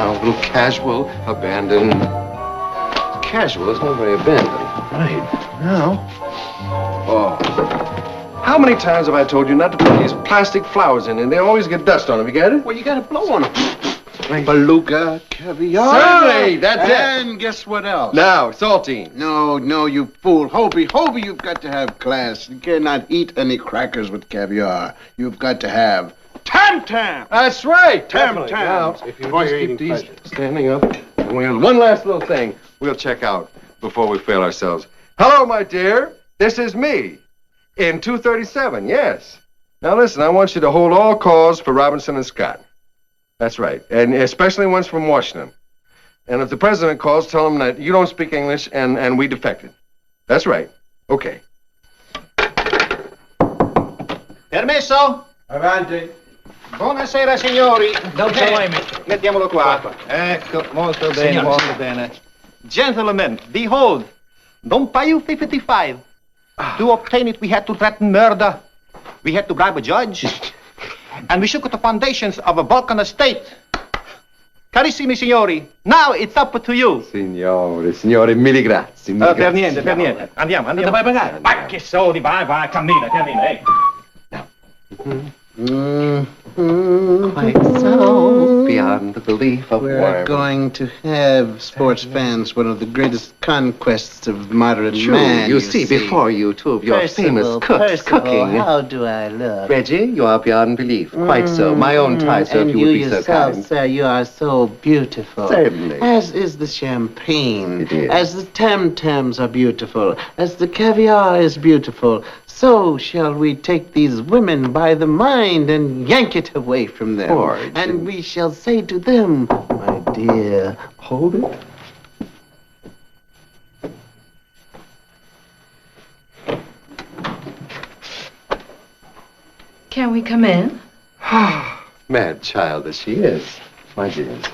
now, a little casual abandon. Casual is not very abandoned. Right. Now. Oh. How many times have I told you not to put these plastic flowers in, and they always get dust on them? You get it? Well, you gotta blow on them. Beluga, caviar. Certainly, that's it. And guess what else? Now, saltine. No, you fool. Hobie, you've got to have class. You cannot eat any crackers with caviar. You've got to have Tam-Tam. That's right. Tam-Tam. Now, if you For just your keep eating these pleasure. standing up, and we have one last little thing we'll check out before we fail ourselves. Hello, my dear. This is me. In 237, yes. Now, listen, I want you to hold all calls for Robinson and Scott. That's right, and especially ones from Washington. And if the president calls, tell him that you don't speak English and we defected. That's right. Okay. Permesso? Avanti. Buonasera, signori. Don't delay me. Mettiamolo qua. Ecco, molto bene, Signor, molto signor. bene. Gentlemen, behold, Don Payu 55. To obtain it, we had to threaten murder. We had to bribe a judge. And we shook at the foundations of a Balkan estate. Carissimi signori, now it's up to you. Signore, mille grazie. Per niente. Andiamo. Dove vai a pagare? Ma che soldi, vai, cammina, ehi. Quite so, beyond the belief of We're worm. going to have, sports fans, one of the greatest conquests of modern True, man. you see before you two of your famous cooks cooking. How do I look? Reggie, you are beyond belief. Quite so. My own tie, sir, And if you would be so yourself, kind. sir, you are so beautiful. Certainly. As is the champagne. It is. As the tam-tams are beautiful. As the caviar is beautiful. So shall we take these women by the mind and yank it away from them. Poor And we shall say to them, my dear, Hold it. Can we come in? Mad child as she is, my dears.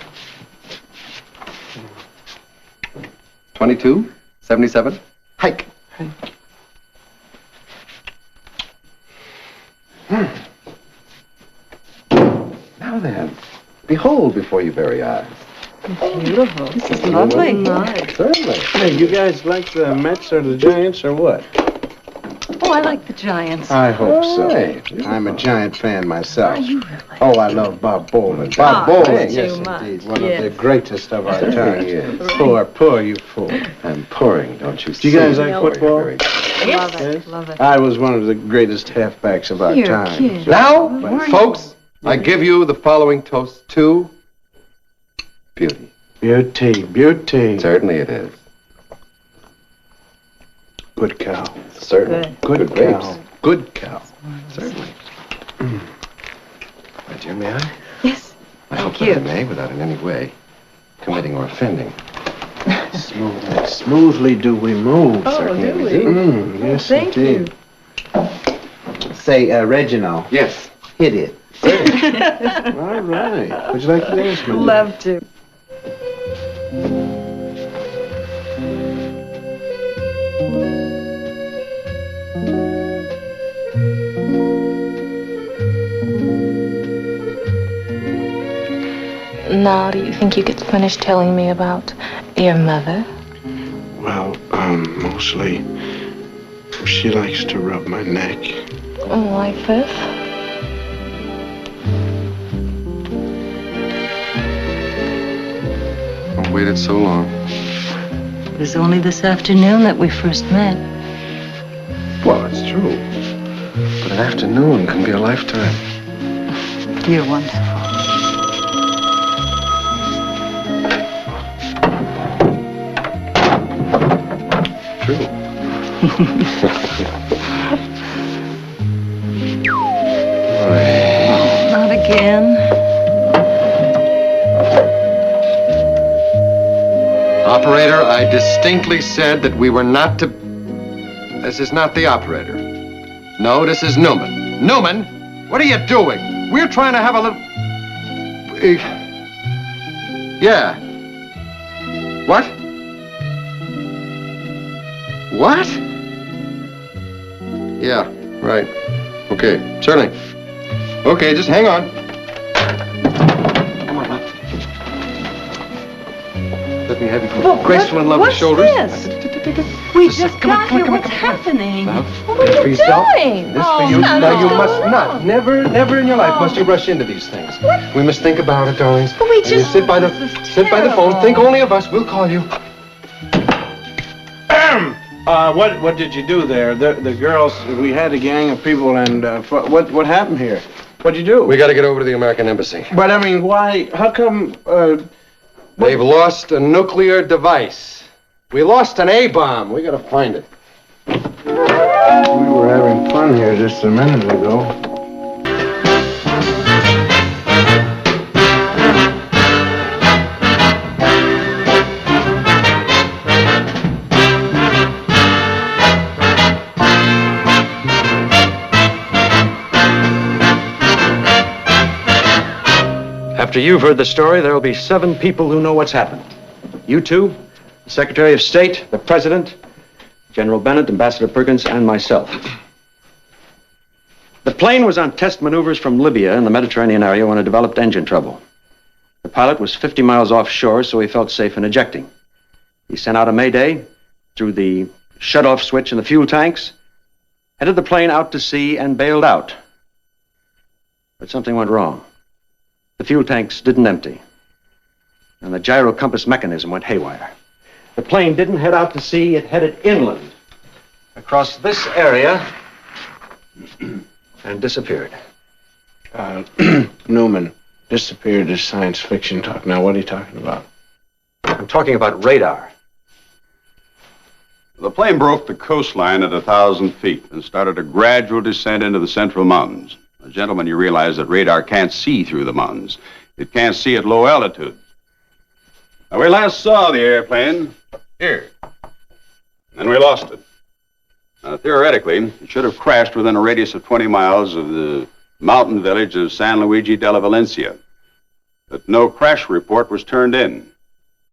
22, 77, hike. Now then, behold before your very eyes. Beautiful. This is lovely. Certainly. Hey, you guys like the Mets or the Giants or what? Oh, I like the Giants. I hope so. Right. I'm a Giant fan myself. Are you really? Oh, I love Bob Bolin. Bob Oh, Bolin, too Yes, much. indeed. One Yes. of the greatest of our times. He is. Poor you fool. I'm pouring, don't you see? Do you guys like Very, football? very good. Yes. Yes? Love it. I was one of the greatest halfbacks of our You're time. kidding. Now, Weren't folks, I give you the following toast to beauty. Beauty. Certainly it is. Good cow. Certainly. Good grapes. cow. Good cow. Certainly. My dear, may I? Yes. I hope Thank that I you. may, without in any way committing or offending. Smoothly do we move. Certainly do we we? do. Yes, Thank indeed. say, Reginald, Yes. hit it. All right. Would you like to dance, my dear? Love to. Now, do you think you could finish telling me about your mother? Well, mostly she likes to rub my neck. Like this? I waited so long. It was only this afternoon that we first met. Well, it's true. But an afternoon can be a lifetime. You're wonderful. True. Not again. Operator, I distinctly said that we were not to... This is not the operator. No, this is Newman. Newman, what are you doing? We're trying to have a little... Yeah. What? What? Yeah, right. Okay, certainly. Okay, just hang on. Let me have you Well, graceful and lovely what's shoulders. this? We just got here. What's happening? Love, What this are for you yourself, doing? this Oh, for you. no, Now, you no, must no. not, never in your life must you rush into these things. We must think about it, darlings. But we And you just- sit by the this is sit by the phone. terrible. Think only of us. We'll call you. What did you do there? The girls, we had a gang of people, and what happened here? What'd you do? We got to get over to the American embassy. But I mean, why? How come? They've lost a nuclear device. We lost an A-bomb. We got to find it. We were having fun here just a minute ago. After you've heard the story, there will be 7 people who know what's happened. You two, the Secretary of State, the President, General Bennett, Ambassador Perkins, and myself. The plane was on test maneuvers from Libya in the Mediterranean area when it developed engine trouble. The pilot was 50 miles offshore, so he felt safe in ejecting. He sent out a mayday, threw the shut-off switch in the fuel tanks, headed the plane out to sea, and bailed out. But something went wrong. The fuel tanks didn't empty, and the gyro compass mechanism went haywire. The plane didn't head out to sea, it headed inland, across this area, and disappeared. Newman, disappeared is science fiction talk. Now, what are you talking about? I'm talking about radar. The plane broke the coastline at 1,000 feet and started a gradual descent into the central mountains. Now, gentlemen, you realize that radar can't see through the mountains. It can't see at low altitude. Now, we last saw the airplane here. Then we lost it. Now, theoretically, it should have crashed within a radius of 20 miles of the mountain village of San Luigi della Valencia. But no crash report was turned in.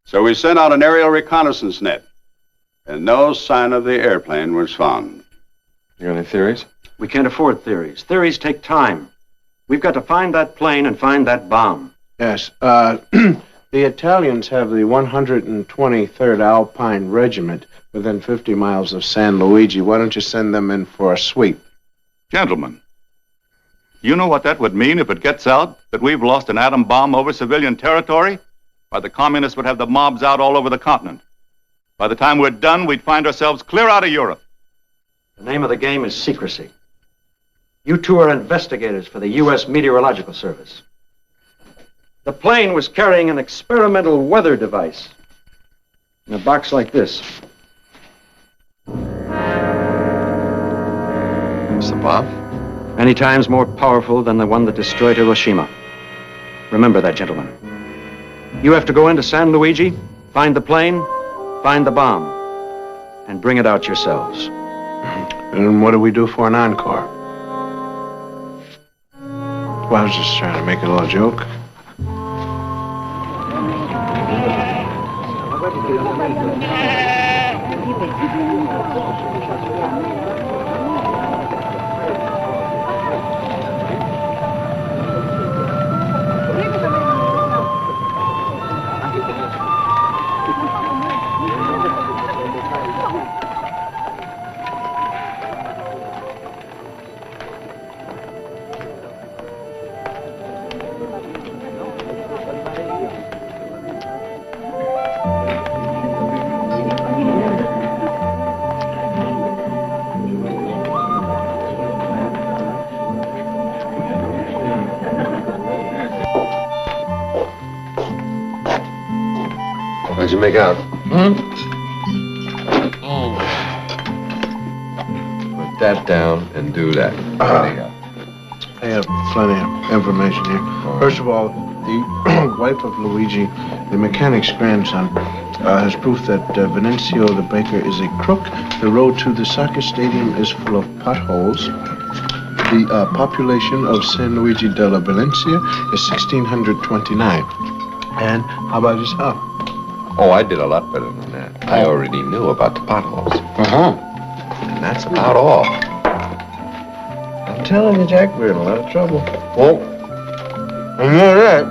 So we sent out an aerial reconnaissance net, and no sign of the airplane was found. You got any theories? We can't afford theories. Theories take time. We've got to find that plane and find that bomb. Yes. The Italians have the 123rd Alpine Regiment within 50 miles of San Luigi. Why don't you send them in for a sweep? Gentlemen, you know what that would mean if it gets out that we've lost an atom bomb over civilian territory? Why, the communists would have the mobs out all over the continent. By the time we're done, we'd find ourselves clear out of Europe. The name of the game is secrecy. You two are investigators for the U.S. Meteorological Service. The plane was carrying an experimental weather device in a box like this. It's a bomb? Many times more powerful than the one that destroyed Hiroshima. Remember that, gentlemen. You have to go into San Luigi, find the plane, find the bomb, and bring it out yourselves. And what do we do for an encore? Well, I was just trying to make a little joke. How'd you make out? Put that down and do that. I have plenty of information here. First of all, the wife of Luigi, the mechanic's grandson, has proof that Venancio the baker is a crook. The road to the soccer stadium is full of potholes. The population of San Luigi della Valencia is 1,629. And how about yourself? Oh, I did a lot better than that. I already knew about the potholes. And that's about all. I'm telling you, Jack, we're in a lot of trouble. Oh, I know that.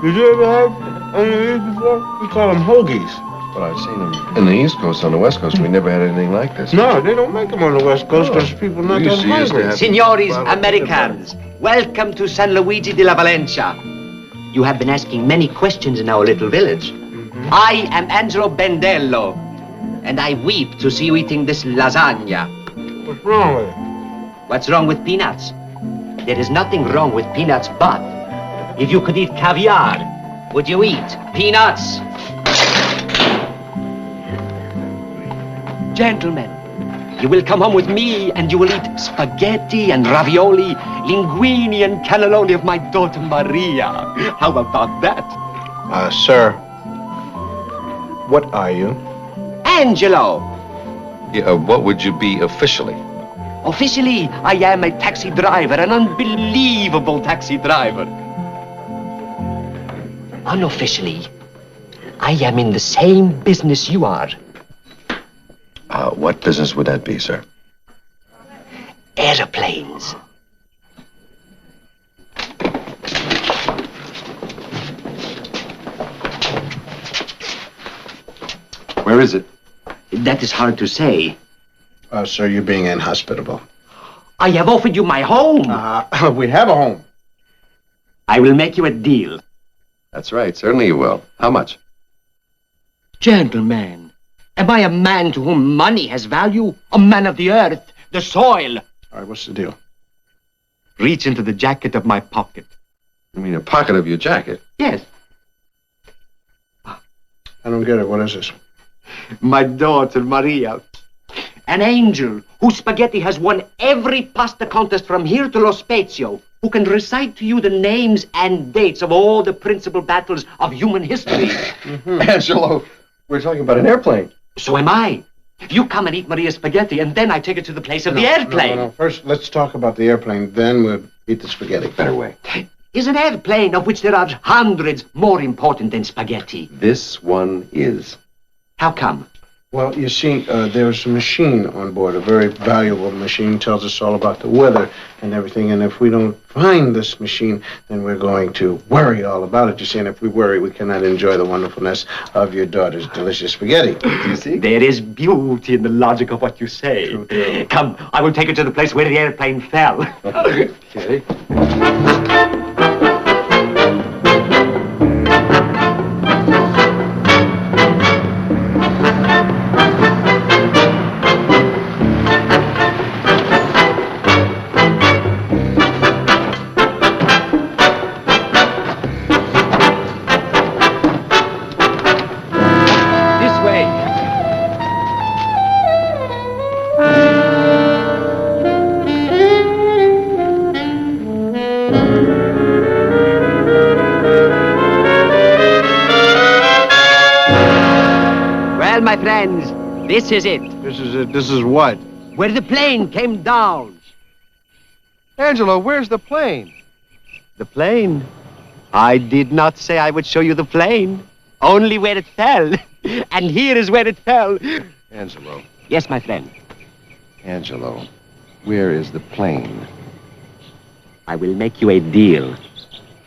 Did you ever have on the East before? We call them hoagies. But I've seen them in the East Coast. On the West Coast, we never had anything like this. No, they don't make them on the West Coast because people not We that used to hungry. have- Signores Americans, welcome to San Luigi de la Valencia. You have been asking many questions in our little village. I am Angelo Bendello, and I weep to see you eating this lasagna. What's wrong with it? What's wrong with peanuts? There is nothing wrong with peanuts, but if you could eat caviar, would you eat peanuts? Gentlemen, you will come home with me and you will eat spaghetti and ravioli, linguine and cannelloni of my daughter Maria. How about that? Sir, what are you? Angelo. Yeah, what would you be officially? Officially, I am a taxi driver, an unbelievable taxi driver. Unofficially, I am in the same business you are. What business would that be, sir? Airplanes. Where is it? That is hard to say. Sir, you're being inhospitable. I have offered you my home. We have a home. I will make you a deal. That's right. Certainly you will. How much? Gentlemen, am I a man to whom money has value? A man of the earth, the soil. All right, what's the deal? Reach into the jacket of my pocket. You mean a pocket of your jacket? Yes. I don't get it. What is this? My daughter, Maria. An angel whose spaghetti has won every pasta contest from here to Lo Spezio, who can recite to you the names and dates of all the principal battles of human history. Angelo, we're talking about an airplane. So am I. You come and eat Maria's spaghetti, and then I take it to the place of the airplane. No. First, let's talk about the airplane, then we'll eat the spaghetti. Better way. Is an airplane of which there are hundreds more important than spaghetti? This one is. How come? Well, you see, there's a machine on board, a very valuable machine, tells us all about the weather and everything, and if we don't find this machine, then we're going to worry all about it, you see, and if we worry, we cannot enjoy the wonderfulness of your daughter's delicious spaghetti. Do you see? There is beauty in the logic of what you say. True. Come, I will take you to the place where the airplane fell. Okay. My friends, this is it. This is it. This is what? Where the plane came down. Angelo, where's the plane? The plane? I did not say I would show you the plane. Only where it fell. And here is where it fell. Angelo. Yes, my friend. Angelo, where is the plane? I will make you a deal.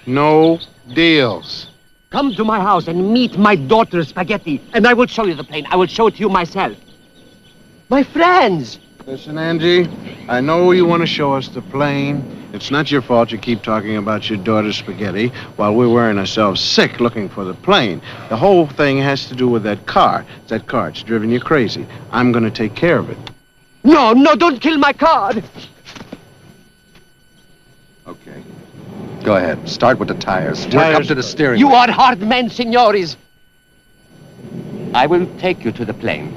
No deals. Come to my house and meet my daughter, Spaghetti, and I will show you the plane. I will show it to you myself. My friends! Listen, Angie, I know you want to show us the plane. It's not your fault you keep talking about your daughter's spaghetti while we're wearing ourselves sick looking for the plane. The whole thing has to do with that car. That car, it's driven you crazy. I'm going to take care of it. No, don't kill my car! Okay. Go ahead. Start with the tires. Work up to the steering You wheel. are hard men, signores. I will take you to the plane.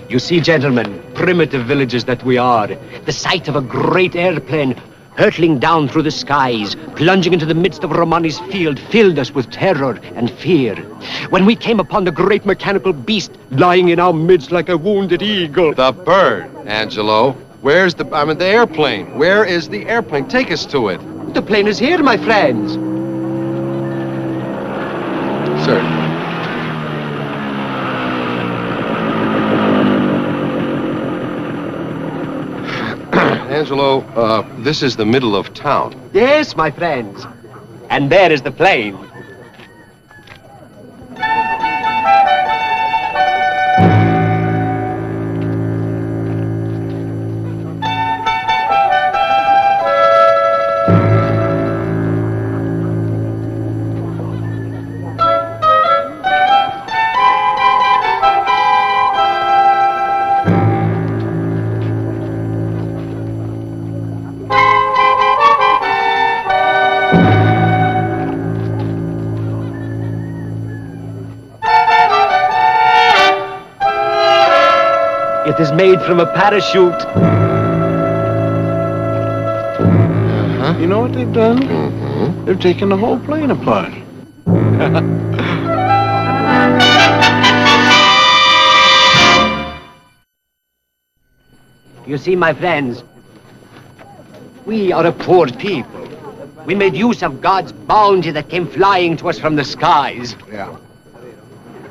You see, gentlemen, primitive villages that we are, the sight of a great airplane hurtling down through the skies, plunging into the midst of Romani's field, filled us with terror and fear. When we came upon the great mechanical beast lying in our midst like a wounded eagle. The bird, Angelo. Where's the airplane? Where is the airplane? Take us to it. The plane is here, my friends. Sir. Angelo, this is the middle of town. Yes, my friends. And there is the plane. It is made from a parachute. You know what they've done? They've taken the whole plane apart. You see, my friends, we are a poor people. We made use of God's bounty that came flying to us from the skies. Yeah.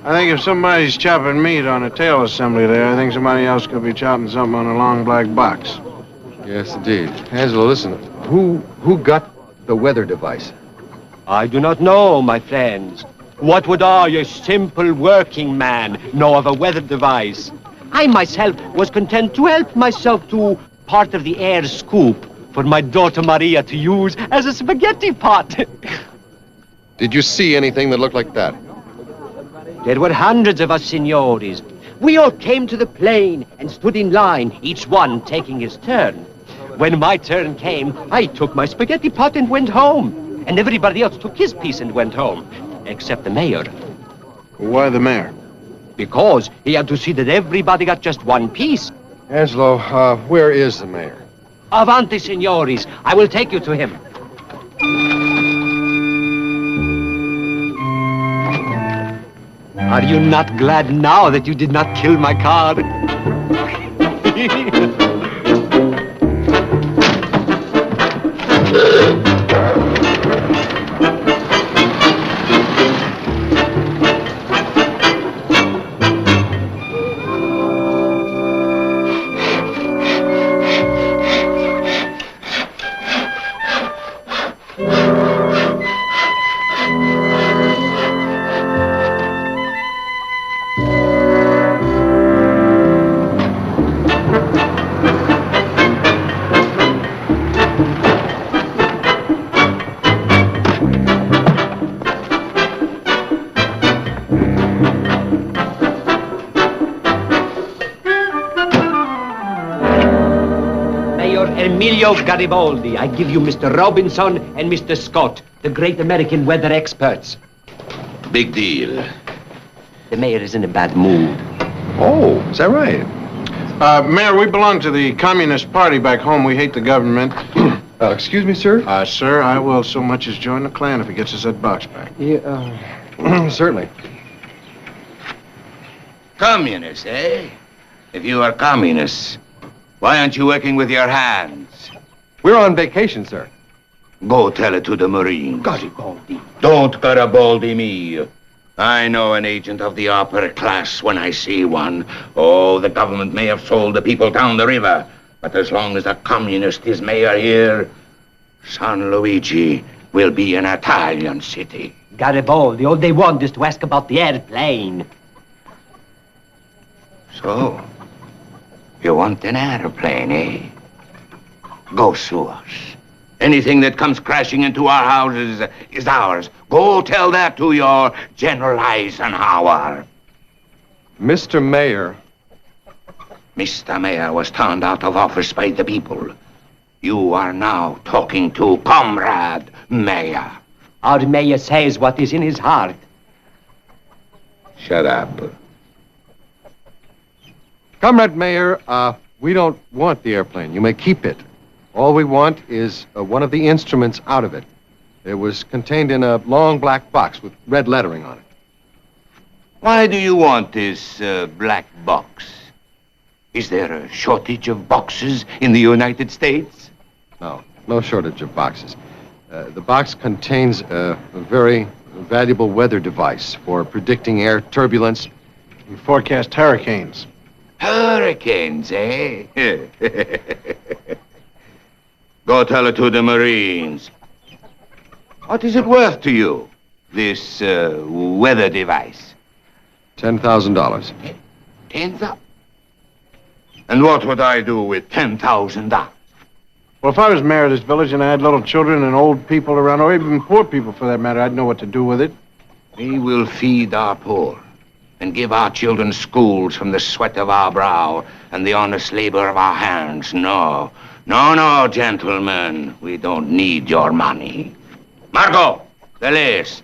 I think if somebody's chopping meat on a tail assembly there, I think somebody else could be chopping something on a long black box. Yes, indeed. Angelo, listen. Who got the weather device? I do not know, my friends. What would I, a simple working man, know of a weather device? I myself was content to help myself to part of the air scoop for my daughter Maria to use as a spaghetti pot. Did you see anything that looked like that? There were hundreds of us, signores. We all came to the plane and stood in line, each one taking his turn. When my turn came, I took my spaghetti pot and went home. And everybody else took his piece and went home, except the mayor. Why the mayor? Because he had to see that everybody got just one piece. Angelo, where is the mayor? Avanti, signores. I will take you to him. Are you not glad now that you did not kill my car? Emilio Garibaldi. I give you Mr. Robinson and Mr. Scott, the great American weather experts. Big deal. The mayor is in a bad mood. Oh, is that right? Mayor, we belong to the Communist Party back home. We hate the government. Excuse me, sir? Sir, I will so much as join the Klan if he gets us that box back. Yeah, certainly. Communists, eh? If you are communists, why aren't you working with your hands? We're on vacation, sir. Go tell it to the Marines. Garibaldi. Don't Garibaldi me. I know an agent of the upper class when I see one. Oh, the government may have sold the people down the river, but as long as a communist is mayor here, San Luigi will be an Italian city. Garibaldi, all they want is to ask about the airplane. So, you want an airplane, eh? Go sue us. Anything that comes crashing into our houses is ours. Go tell that to your General Eisenhower. Mr. Mayor. Mr. Mayor was turned out of office by the people. You are now talking to Comrade Mayor. Our mayor says what is in his heart. Shut up. Comrade Mayor, we don't want the airplane. You may keep it. All we want is one of the instruments out of it. It was contained in a long black box with red lettering on it. Why do you want this black box? Is there a shortage of boxes in the United States? No shortage of boxes. The box contains a very valuable weather device for predicting air turbulence. We forecast hurricanes. Hurricanes, eh? Go tell it to the Marines. What is it worth to you, this weather device? $10,000. 10,000? And what would I do with $10,000? Well, if I was mayor of this village and I had little children and old people around, or even poor people for that matter, I'd know what to do with it. We will feed our poor and give our children schools from the sweat of our brow and the honest labor of our hands. No, gentlemen. We don't need your money. Margot, the list.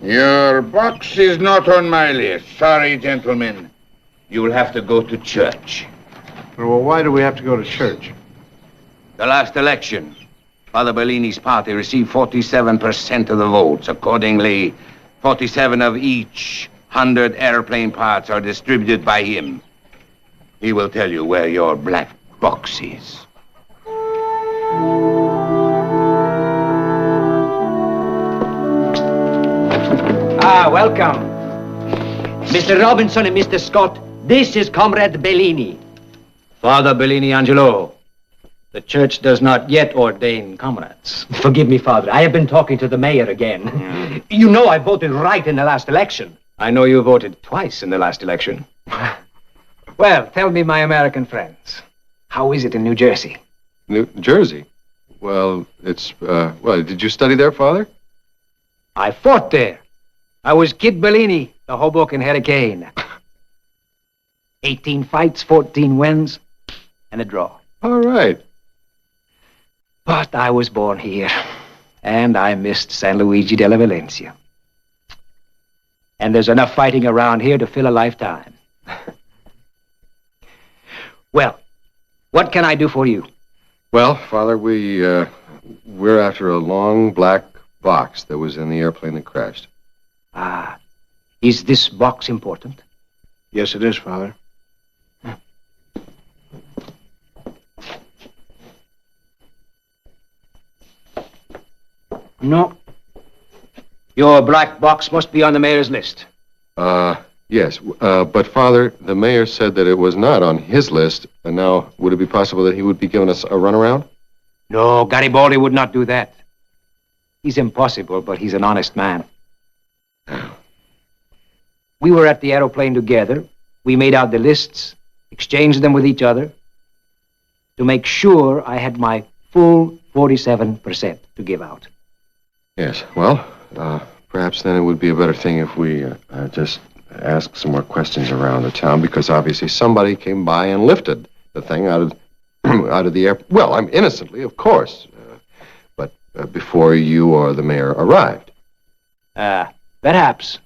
Your box is not on my list. Sorry, gentlemen. You'll have to go to church. Well, why do we have to go to church? The last election, Father Bellini's party received 47% of the votes. Accordingly, 47 of each 100 airplane parts are distributed by him. He will tell you where your black box is. Welcome. Mr. Robinson and Mr. Scott, this is Comrade Bellini. Father Bellini Angelo, the church does not yet ordain comrades. Forgive me, Father. I have been talking to the mayor again. You know I voted right in the last election. I know you voted twice in the last election. Well, tell me, my American friends, how is it in New Jersey? New Jersey? Well, it's, did you study there, Father? I fought there. I was Kid Bellini, the Hoboken Hurricane. 18 fights, 14 wins, and a draw. All right. But I was born here, and I missed San Luigi della Valencia. And there's enough fighting around here to fill a lifetime. Well, what can I do for you? Well, Father, we're after a long black box that was in the airplane that crashed. Is this box important? Yes, it is, Father. No. Your black box must be on the mayor's list. Yes. But, Father, the mayor said that it was not on his list. And now, would it be possible that he would be giving us a runaround? No, Garibaldi would not do that. He's impossible, but he's an honest man. We were at the aeroplane together. We made out the lists, exchanged them with each other to make sure I had my full 47% to give out. Yes. Well, perhaps then it would be a better thing if we just ask some more questions around the town, because obviously somebody came by and lifted the thing out of the air. Well, I'm innocently, of course, but before you or the mayor arrived. Perhaps.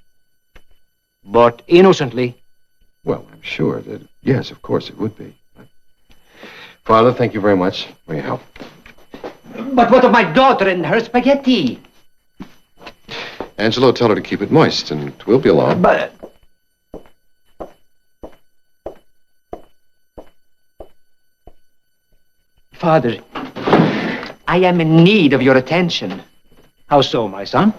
But innocently. Well, I'm sure that, yes, of course it would be. Father, thank you very much for your help. But what of my daughter and her spaghetti? Angelo, tell her to keep it moist, and we'll be along. But... Father, I am in need of your attention. How so, my son?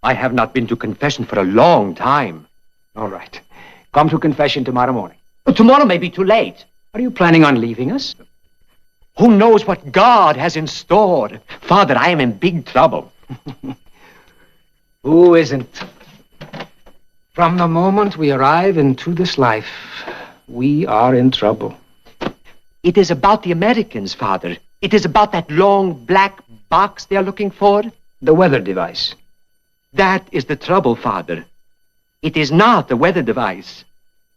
I have not been to confession for a long time. All right. Come to confession tomorrow morning. Tomorrow may be too late. Are you planning on leaving us? Who knows what God has in store? Father, I am in big trouble. Who isn't? From the moment we arrive into this life, we are in trouble. It is about the Americans, Father. It is about that long black box they are looking for. The weather device. That is the trouble, Father. It is not the weather device.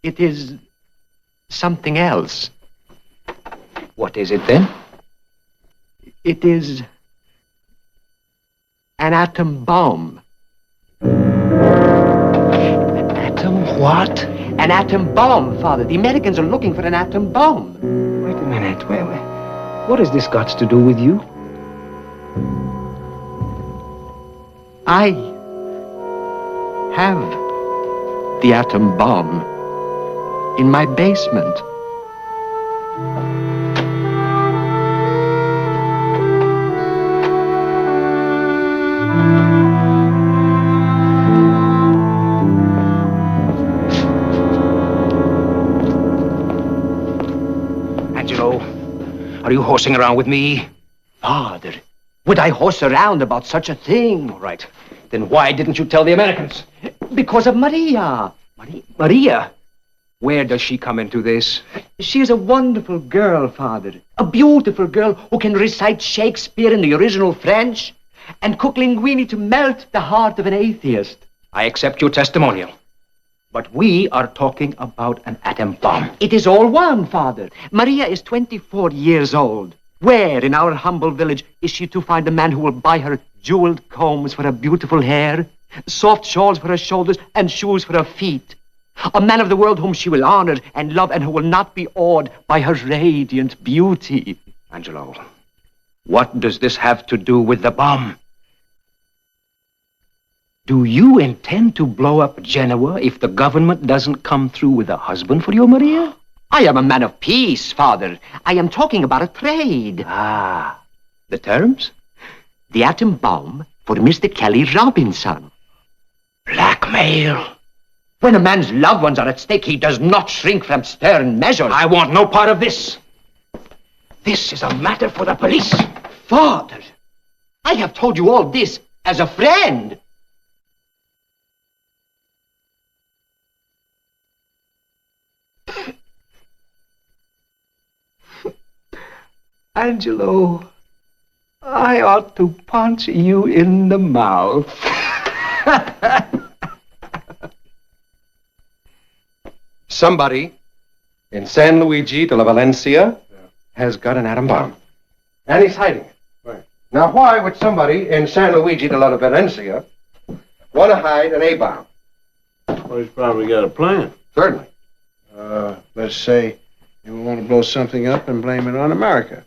It is something else. What is it then? It is an atom bomb. Atom what? An atom bomb, Father. The Americans are looking for an atom bomb. Wait a minute. What has this got to do with you? I have the atom bomb in my basement. Angelo, are you horsing around with me? Father, would I horse around about such a thing? All right. Then why didn't you tell the Americans? Because of Maria. Maria? Where does she come into this? She is a wonderful girl, Father. A beautiful girl who can recite Shakespeare in the original French and cook linguine to melt the heart of an atheist. I accept your testimonial. But we are talking about an atom bomb. It is all one, Father. Maria is 24 years old. Where in our humble village is she to find a man who will buy her jeweled combs for her beautiful hair, soft shawls for her shoulders, and shoes for her feet? A man of the world whom she will honor and love and who will not be awed by her radiant beauty. Angelo, what does this have to do with the bomb? Do you intend to blow up Genoa if the government doesn't come through with a husband for your Maria? I am a man of peace, Father. I am talking about a trade. Ah, the terms? The atom bomb for Mr. Kelly Robinson. Blackmail. When a man's loved ones are at stake, he does not shrink from stern measures. I want no part of this. This is a matter for the police. Father, I have told you all this as a friend. Angelo, I ought to punch you in the mouth. Somebody in San Luigi de la Valencia has got an atom bomb. And he's hiding it. Right. Now, why would somebody in San Luigi de la Valencia want to hide an A-bomb? Well, he's probably got a plan. Certainly. Let's say he would want to blow something up and blame it on America.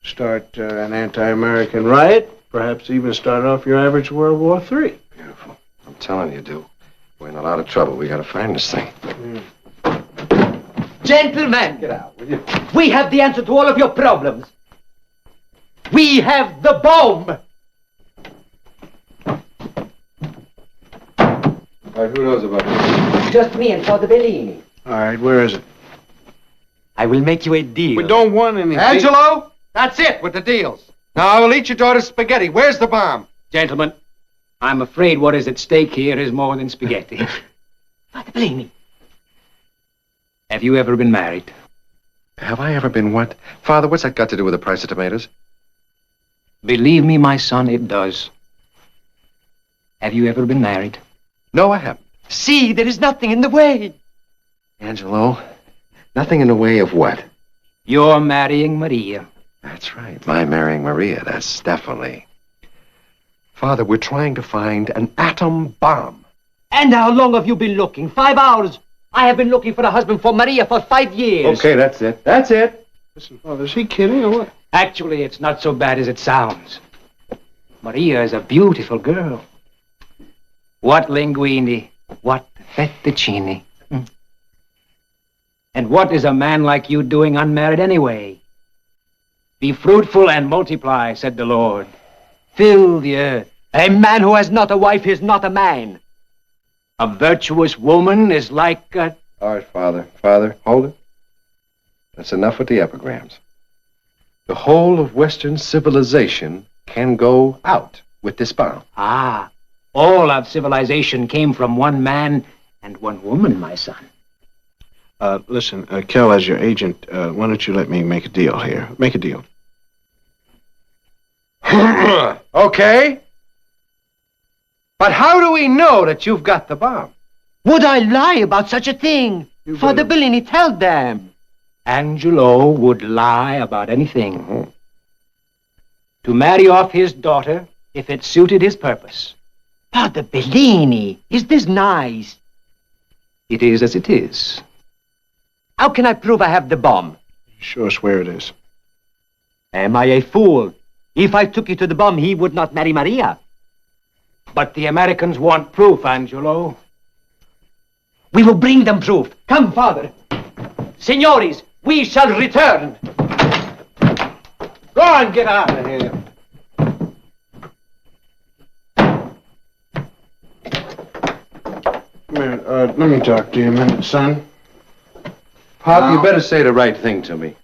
Start an anti-American riot, perhaps even start off your average World War III. Beautiful. I'm telling you, Duke. We're in a lot of trouble. We got to find this thing. Gentlemen, Get out, will you? we have the answer to all of your problems. We have the bomb. All right, who knows about this? Just me and Father Bellini. All right, where is it? I will make you a deal. We don't want any... Angelo, that's it with the deals. Now, I will eat your daughter's spaghetti. Where's the bomb? Gentlemen, I'm afraid what is at stake here is more than spaghetti. Father Bellini. Have you ever been married? Have I ever been what? Father, what's that got to do with the price of tomatoes? Believe me, my son, it does. Have you ever been married? No, I haven't. See, there is nothing in the way. Angelo, nothing in the way of what? You're marrying Maria. That's right. My marrying Maria, that's definitely. Father, we're trying to find an atom bomb. And how long have you been looking? 5 hours. I have been looking for a husband for Maria for 5 years. Okay, that's it. That's it. Listen, Father, is he kidding or what? Actually, it's not so bad as it sounds. Maria is a beautiful girl. What linguine, what fettuccine. And what is a man like you doing unmarried anyway? Be fruitful and multiply, said the Lord. Fill the earth. A man who has not a wife is not a man. A virtuous woman is like a... All right, Father. Father, hold it. That's enough with the epigrams. The whole of Western civilization can go out with this bomb. Ah, all of civilization came from one man and one woman, my son. Listen, Kel, as your agent, why don't you let me make a deal here? Make a deal. Okay. But how do we know that you've got the bomb? Would I lie about such a thing? Father Bellini, tell them. Angelo would lie about anything. To marry off his daughter if it suited his purpose. Father Bellini, is this nice? It is as it is. How can I prove I have the bomb? Show us where it is. Am I a fool? If I took you to the bomb, he would not marry Maria. But the Americans want proof, Angelo. We will bring them proof. Come, Father. Signores, we shall return. Go on, get out of here. Come here, let me talk to you a minute, son. Pop, you better say the right thing to me.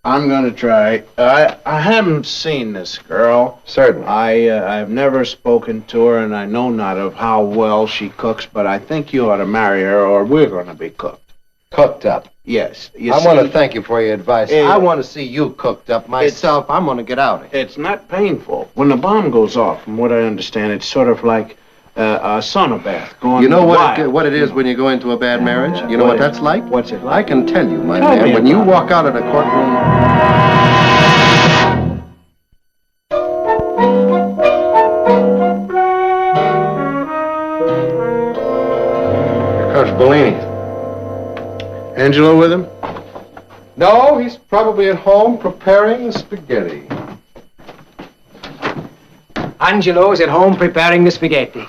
I'm gonna try. I haven't seen this girl. Certainly. I've never spoken to her, and I know not of how well she cooks, but I think you ought to marry her, or we're gonna be cooked. Cooked up. Yes. I want to thank you for your advice. I want to see you cooked up myself. I'm going to get out of here. It's not painful. When the bomb goes off, from what I understand, it's sort of like a sauna bath going You know wild. what it is when you go into a bad marriage? You know what that's like? What's it like? I can tell you, my Tell me man. When you about walk out of the courtroom... Here comes Bellini. Angelo with him? No, he's probably at home preparing the spaghetti. Angelo is at home preparing the spaghetti.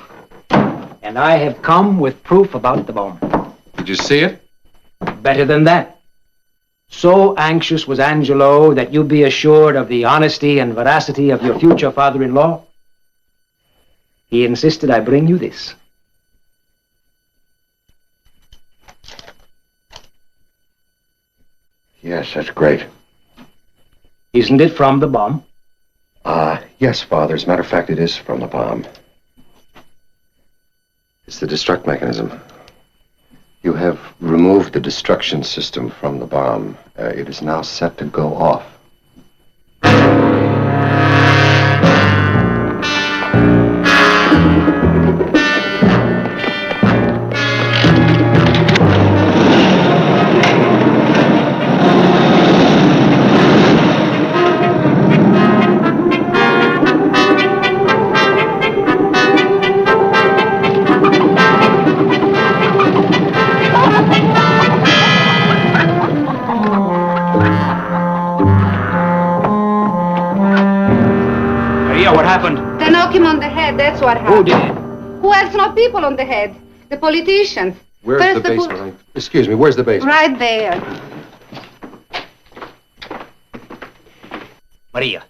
And I have come with proof about the bomb. Did you see it? Better than that. So anxious was Angelo that you be assured of the honesty and veracity of your future father-in-law, he insisted I bring you this. Yes, that's great. Isn't it from the bomb? Yes, Father. As a matter of fact, it is from the bomb. It's the destruct mechanism. You have removed the destruction system from the bomb. It is now set to go off. What happened? They knock him on the head, that's what Who happened. did? Who else knocked people on the head? The politicians. Where's First the the basement? Excuse me, where's the basement? Right there. Maria,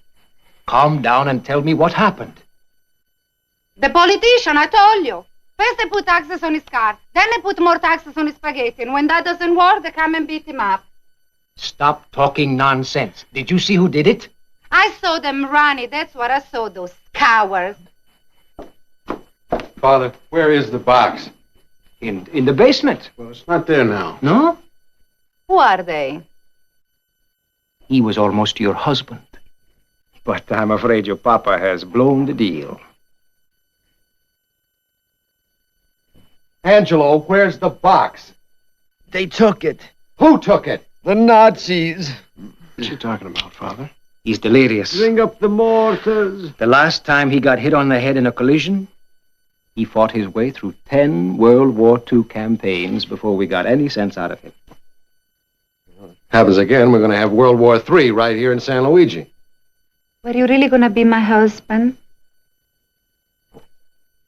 calm down and tell me what happened. The politician, I told you. First they put taxes on his car, then they put more taxes on his spaghetti, and when that doesn't work, they come and beat him up. Stop talking nonsense. Did you see who did it? I saw them running, that's what I saw, those cowards. Father, where is the box? In the basement. Well, it's not there now. No? Who are they? He was almost your husband. But I'm afraid your papa has blown the deal. Angelo, where's the box? They took it. Who took it? The Nazis. What's he talking about, Father? He's delirious. Bring up the mortars. The last time he got hit on the head in a collision, he fought his way through 10 World War II campaigns before we got any sense out of him. Happens again, we're going to have World War III right here in San Luigi. Were you really gonna be my husband?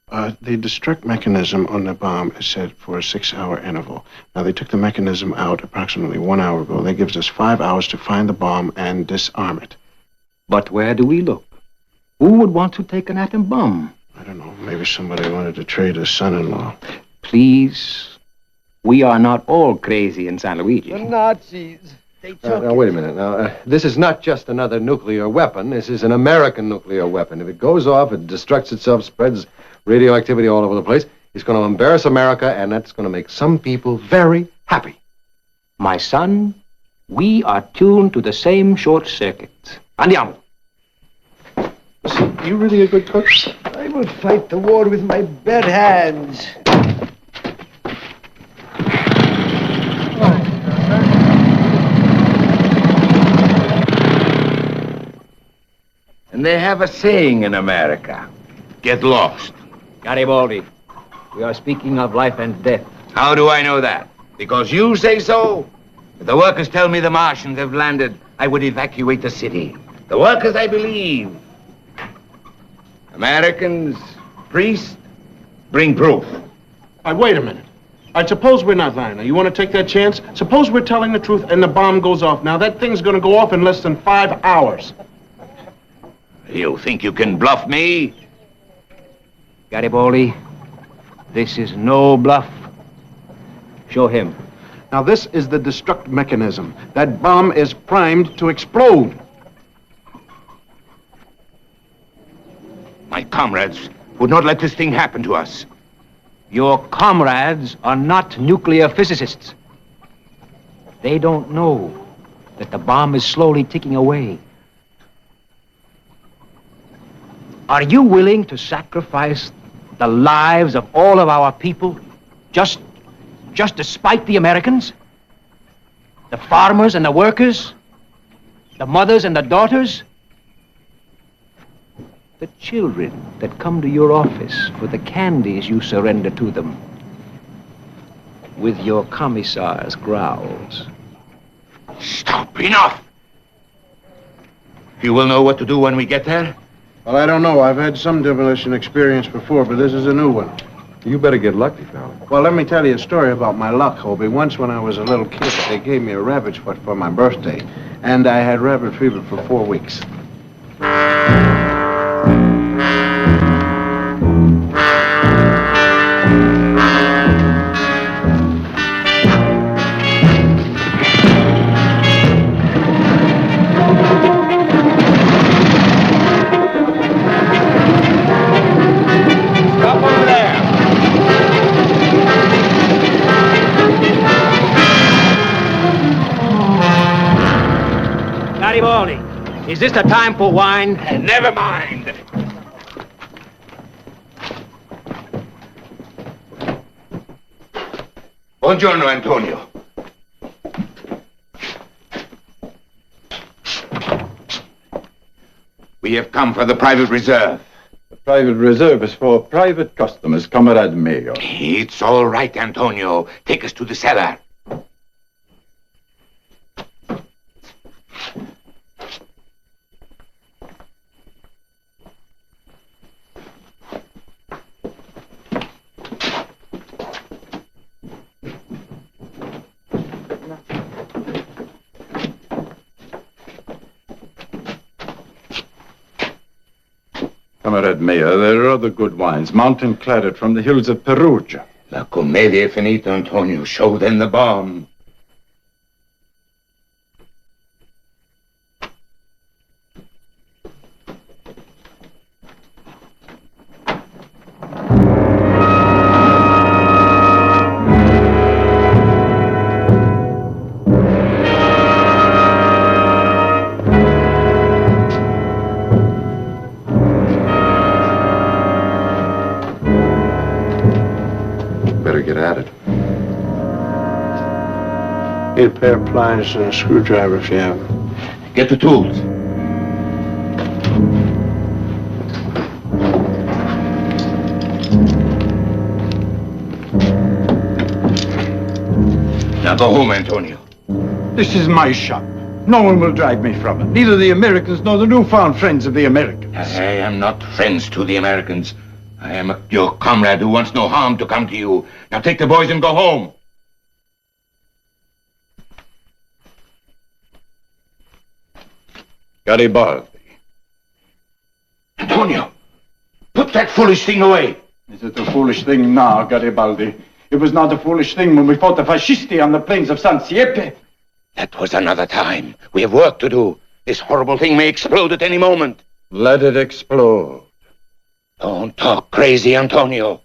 The destruct mechanism on the bomb is set for a 6-hour interval. Now, they took the mechanism out approximately 1 hour ago. That gives us 5 hours to find the bomb and disarm it. But where do we look? Who would want to take an atom bomb? I don't know. Maybe somebody wanted to trade his son-in-law. Please, we are not all crazy in San Luigi. The Nazis. They took Now, wait a minute. Now, this is not just another nuclear weapon. This is an American nuclear weapon. If it goes off, it destructs itself, spreads radioactivity all over the place. It's going to embarrass America, and that's going to make some people very happy. My son, we are tuned to the same short circuit. Andiamo. You really a good cook? I would fight the war with my bare hands. And they have a saying in America. get lost. Garibaldi, we are speaking of life and death. How do I know that? Because you say so? If the workers tell me the Martians have landed, I would evacuate the city. The workers, I believe. Americans, priests, bring proof. Wait a minute. Suppose we're not lying. Now, you want to take that chance? Suppose we're telling the truth and the bomb goes off. Now, that thing's going to go off in less than 5 hours. You think you can bluff me? Garibaldi, this is no bluff. Show him. Now, this is the destruct mechanism. That bomb is primed to explode. My comrades would not let this thing happen to us. Your comrades are not nuclear physicists. They don't know that the bomb is slowly ticking away. Are you willing to sacrifice the lives of all of our people just to spite the Americans? The farmers and the workers? The mothers and the daughters? The children that come to your office for the candies you surrender to them with your commissar's growls. Stop, enough! You will know what to do when we get there? Well, I don't know. I've had some demolition experience before, but this is a new one. You better get lucky, fella. Well, let me tell you a story about my luck, Hobie. Once when I was a little kid, they gave me a rabbit's foot for my birthday, and I had rabbit fever for 4 weeks. Garibaldi, is this the time for wine? Never mind. Buongiorno, Antonio. We have come for the private reserve. The private reserve is for private customers, Comrade Mayor. It's all right, Antonio. Take us to the cellar. Comrade Mayor, there are other good wines, mountain claret from the hills of Perugia. La commedia è finita, Antonio. Show them the bomb. Better get at it. Need a pair of pliers and a screwdriver if you have them. Get the tools. Now go home, Antonio. This is my shop. No one will drive me from it. Neither the Americans nor the newfound friends of the Americans. I am not friends to the Americans. I am your comrade who wants no harm to come to you. Now take the boys and go home. Garibaldi. Antonio, put that foolish thing away. Is it a foolish thing now, Garibaldi? It was not a foolish thing when we fought the fascisti on the plains of San Siepe. That was another time. We have work to do. This horrible thing may explode at any moment. Let it explode. Don't talk crazy, Antonio.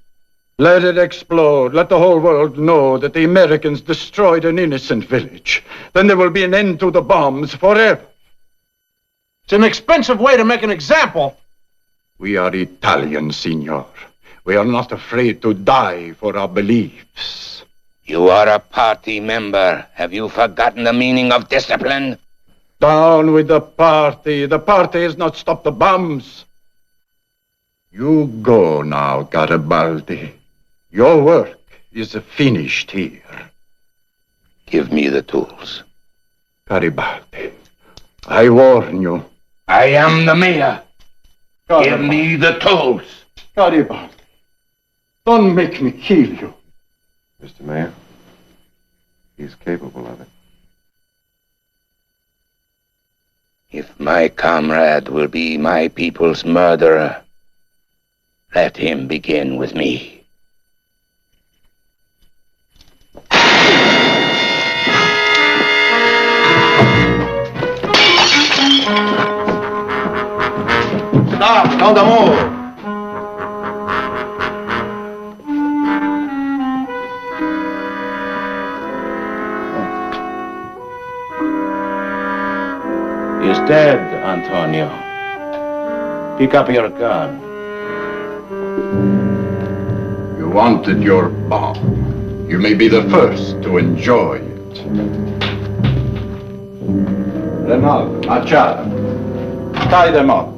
Let it explode. Let the whole world know that the Americans destroyed an innocent village. Then there will be an end to the bombs forever. It's an expensive way to make an example. We are Italian, Signor. We are not afraid to die for our beliefs. You are a party member. Have you forgotten the meaning of discipline? Down with the party. The party has not stopped the bombs. You go now, Garibaldi. Your work is finished here. Give me the tools. Garibaldi, I warn you. I am the mayor. Give me the tools. Garibaldi, don't make me kill you. Mr. Mayor, he's capable of it. If my comrade will be my people's murderer, let him begin with me. Stop, Count d'Amour! He's dead, Antonio. Pick up your gun. You wanted your bomb. You may be the first to enjoy it. Renaldo, Machado, tie them up.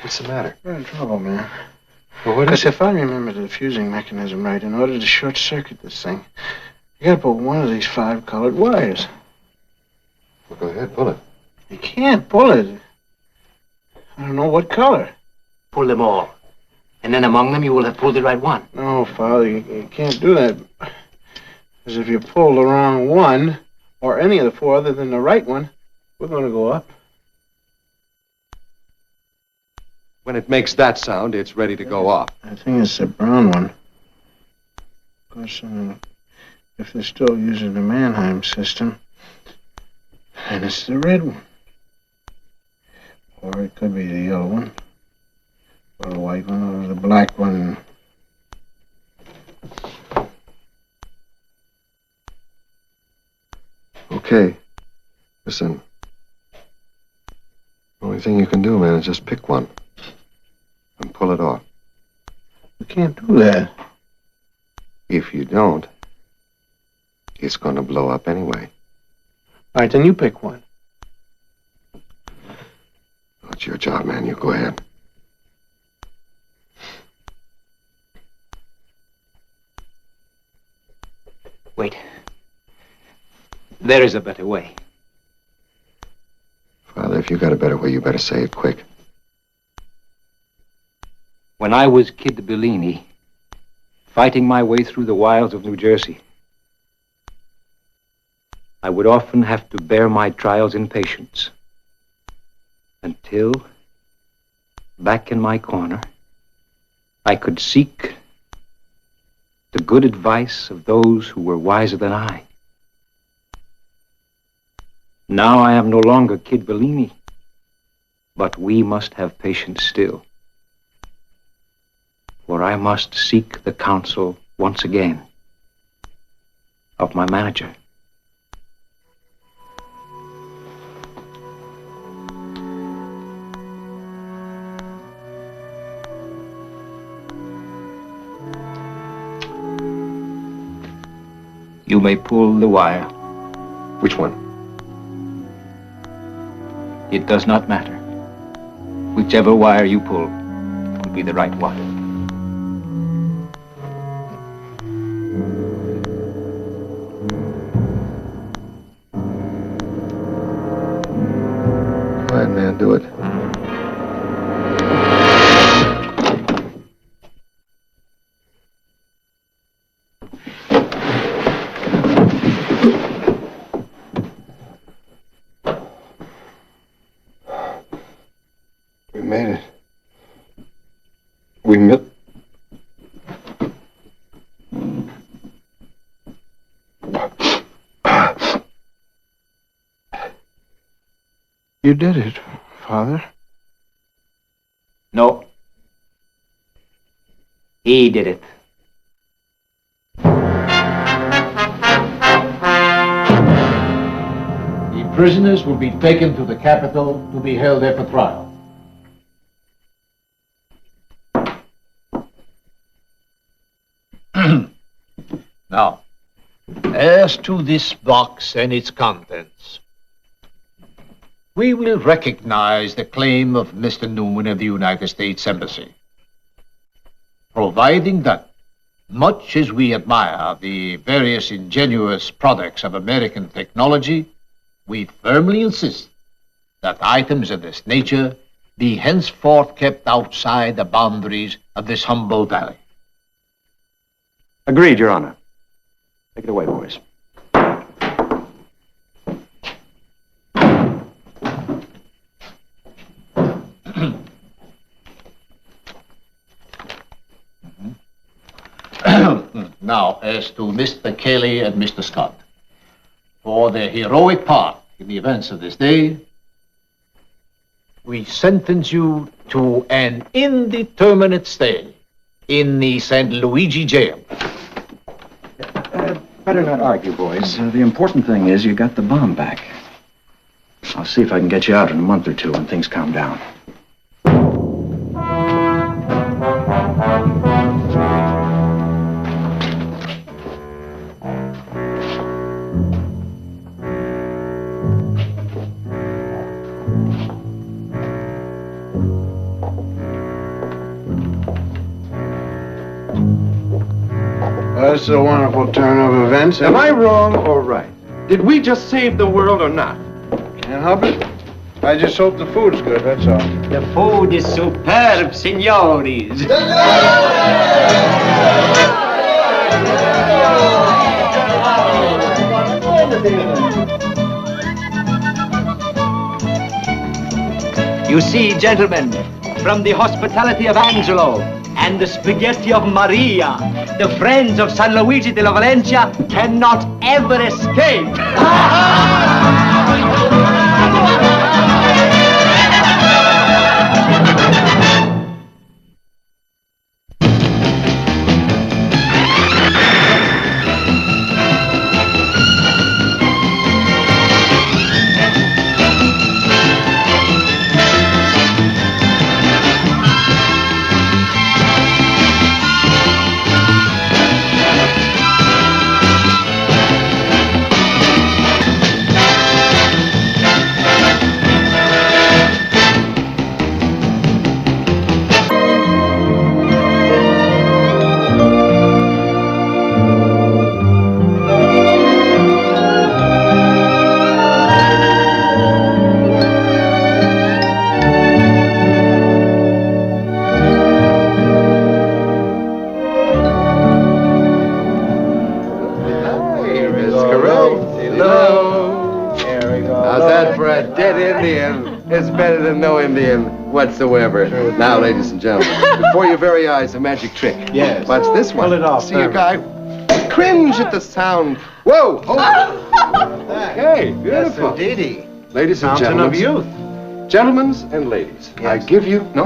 What's the matter? We're in trouble, man. Well, what is Because if I remember the fusing mechanism right, in order to short circuit this thing, you gotta pull one of these 5 colored wires. Well, go ahead, pull it. You can't pull it. I don't know what color. Pull them all. And then among them you will have pulled the right one. No, Father, you can't do that. Because if you pull the wrong one, or any of the 4 other than the right one, we're gonna go up. When it makes that sound, it's ready to go off. I think it's the brown one. Of course, if they're still using the Mannheim system, then it's the red one. Or it could be the yellow one, or the white one, or the black one. Okay. Listen. The only thing you can do, man, is just pick one. And pull it off. You can't do that. If you don't, it's going to blow up anyway. All right, then you pick one. It's your job, man. You go ahead. Wait. There is a better way. Father, if you got a better way, you better say it quick. When I was Kid Bellini, fighting my way through the wilds of New Jersey, I would often have to bear my trials in patience until, back in my corner, I could seek the good advice of those who were wiser than I. Now I am no longer Kid Bellini, but we must have patience still, for I must seek the counsel once again of my manager. You may pull the wire. Which one? It does not matter. Whichever wire you pull will be the right one. Go ahead, man, do it. We made it. We met. You did it, Father. No. He did it. The prisoners will be taken to the capital to be held there for trial. Now, as to this box and its contents, we will recognize the claim of Mr. Newman of the United States Embassy, providing that, much as we admire the various ingenious products of American technology, we firmly insist that items of this nature be henceforth kept outside the boundaries of this humble valley. Agreed, Your Honor. Take it away, boys. Now, as to Mr. Kelly and Mr. Scott, for their heroic part in the events of this day, we sentence you to an indeterminate stay in the St. Luigi jail. Better not argue, boys. The important thing is you got the bomb back. I'll see if I can get you out in a month or two when things calm down. That's a wonderful turn of events. Am I wrong or right? Did we just save the world or not? Can't help it. I just hope the food's good, that's all. The food is superb, signores. You see, gentlemen, from the hospitality of Angelo and the spaghetti of Maria, the friends of San Luigi della Valencia cannot ever escape. Indian is better than no Indian whatsoever. Now, ladies and gentlemen, before your very eyes, a magic trick. Yes. Watch this one. Pull it off, See a Herman. guy cringe at the sound. Whoa! Hold on. Okay, Yes, beautiful. indeedy. Ladies and Fountain gentlemen. of youth. Gentlemen and ladies, I give you, no,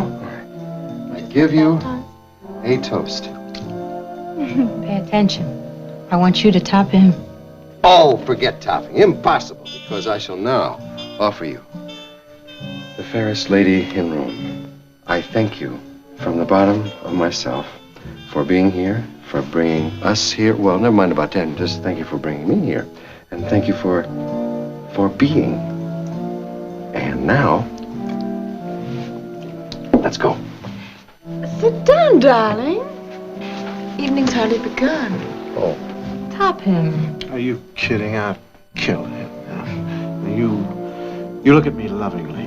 I give you a toast. Pay attention. I want you to top him. Oh, forget topping. Impossible, because I shall now offer you the fairest lady in Rome. I thank you from the bottom of myself for being here, for bringing us here. Well, never mind about that. Just thank you for bringing me here. And thank you for being. And now, let's go. Sit down, darling. Evening's hardly begun. Oh. Top him. Are you kidding? I'll kill him. You look at me lovingly.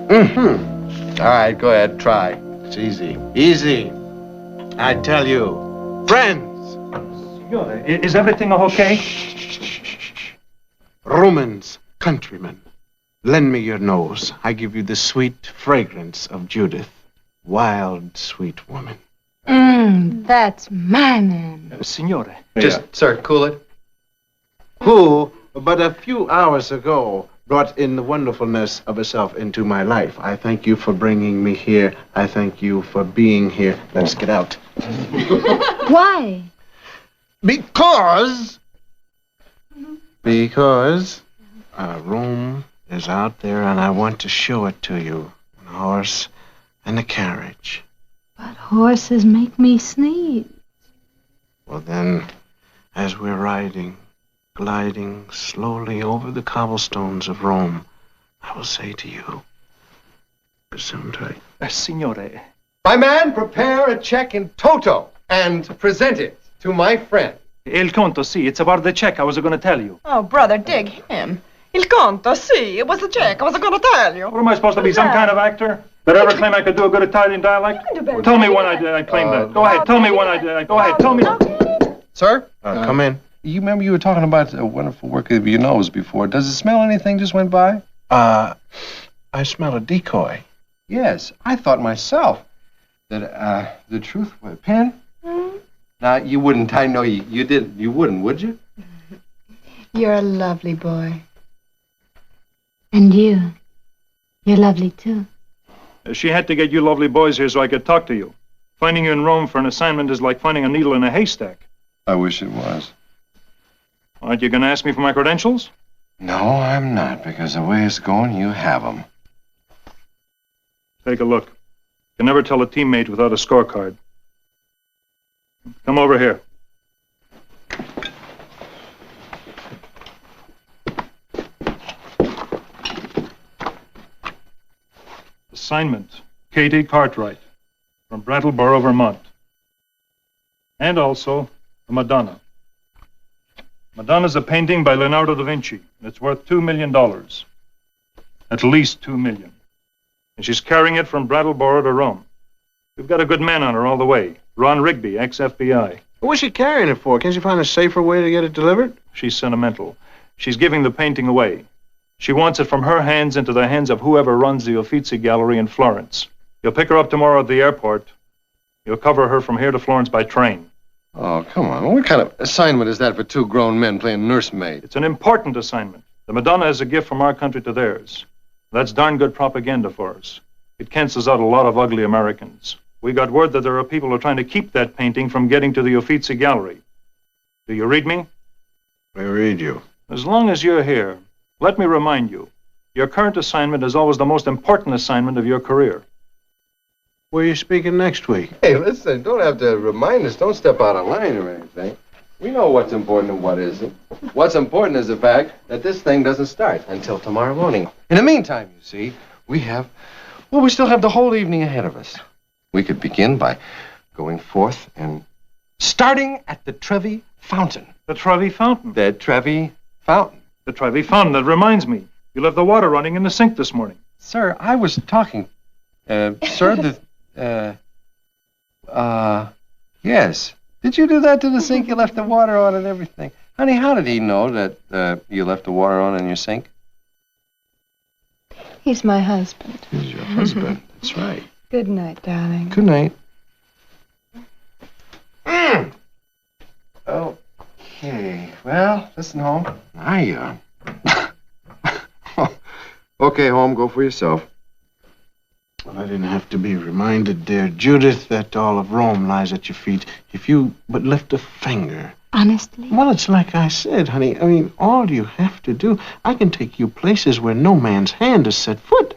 Mm-hmm. All right, go ahead, try. It's easy. Easy. I tell you. Friends. Is everything okay? Romans, countrymen, lend me your nose. I give you the sweet fragrance of Judith. Wild, sweet woman. That's my man. Signore. Just, sir, cool it. Who, but a few hours ago, brought in the wonderfulness of herself into my life. I thank you for bringing me here. I thank you for being here. Let's get out. Why? Because Rome is out there and I want to show it to you. A horse and a carriage. But horses make me sneeze. Well then, as we're riding, gliding slowly over the cobblestones of Rome, I will say to you, Gesundheit. Signore. My man, prepare a check in toto and present it to my friend. Il conto, sì. It's about the check I was going to tell you. Oh, brother, dig him. Il conto, sì. It was the check. I was going to tell you. What am I supposed to be, some kind of actor? Did I ever claim I could do a good Italian dialect? Tell me when I claimed that. Go ahead, tell me when I did. Go ahead, tell me. Sir? Come in. You remember you were talking about a wonderful work of your nose before. Does it smell anything just went by? I smell a decoy. Yes, I thought myself that the truth was... Pen? Now, you wouldn't. I know you didn't. You wouldn't, would you? You're a lovely boy. And you. You're lovely, too. She had to get you lovely boys here so I could talk to you. Finding you in Rome for an assignment is like finding a needle in a haystack. I wish it was. Aren't you going to ask me for my credentials? No, I'm not, because the way it's going, you have them. Take a look. You can never tell a teammate without a scorecard. Come over here. Assignment, Katie Cartwright, from Brattleboro, Vermont. And also, a Madonna. Madonna's a painting by Leonardo da Vinci, and it's worth $2 million. At least $2 million. And she's carrying it from Brattleboro to Rome. We've got a good man on her all the way. Ron Rigby, ex-FBI. What's she carrying it for? Can't you find a safer way to get it delivered? She's sentimental. She's giving the painting away. She wants it from her hands into the hands of whoever runs the Uffizi Gallery in Florence. You'll pick her up tomorrow at the airport. You'll cover her from here to Florence by train. Oh, come on. What kind of assignment is that for two grown men playing nursemaid? It's an important assignment. The Madonna is a gift from our country to theirs. That's darn good propaganda for us. It cancels out a lot of ugly Americans. We got word that there are people who are trying to keep that painting from getting to the Uffizi Gallery. Do you read me? I read you. As long as you're here, let me remind you, your current assignment is always the most important assignment of your career. Where are you speaking next week? Hey, listen, don't have to remind us. Don't step out of line or anything. We know what's important and what isn't. What's important is the fact that this thing doesn't start until tomorrow morning. In the meantime, you see, we still have the whole evening ahead of us. We could begin by going forth and starting at the Trevi Fountain. The Trevi Fountain? The Trevi Fountain. The Trevi Fountain. That reminds me. You left the water running in the sink this morning. Sir, I was talking... sir, yes. Did you do that to the sink? You left the water on and everything. Honey, how did he know that you left the water on in your sink? He's my husband. He's your husband. That's right. Good night, darling. Good night. Okay. Well, listen, Holmes. Okay, Holmes, go for yourself. Well, I didn't have to be reminded, dear Judith, that all of Rome lies at your feet. If you but lift a finger. Honestly? Well, it's like I said, honey. I mean, all you have to do, I can take you places where no man's hand has set foot.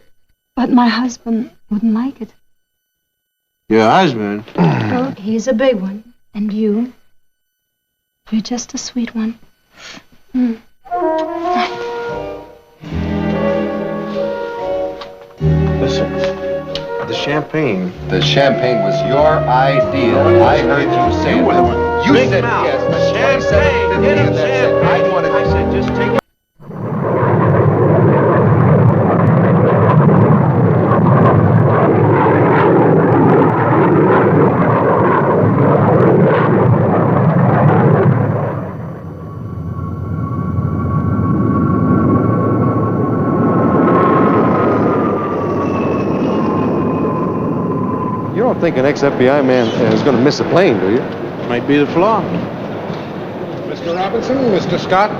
But my husband wouldn't like it. Your husband? Well, he's a big one. And you're just a sweet one. Listen, the champagne. The champagne was your idea. I heard you say it. You said yes. Champagne. Get him champagne. I wanted. I said just take it. You don't think an ex-FBI man is going to miss a plane, do you? Might be the flaw. Mr. Robinson, Mr. Scott.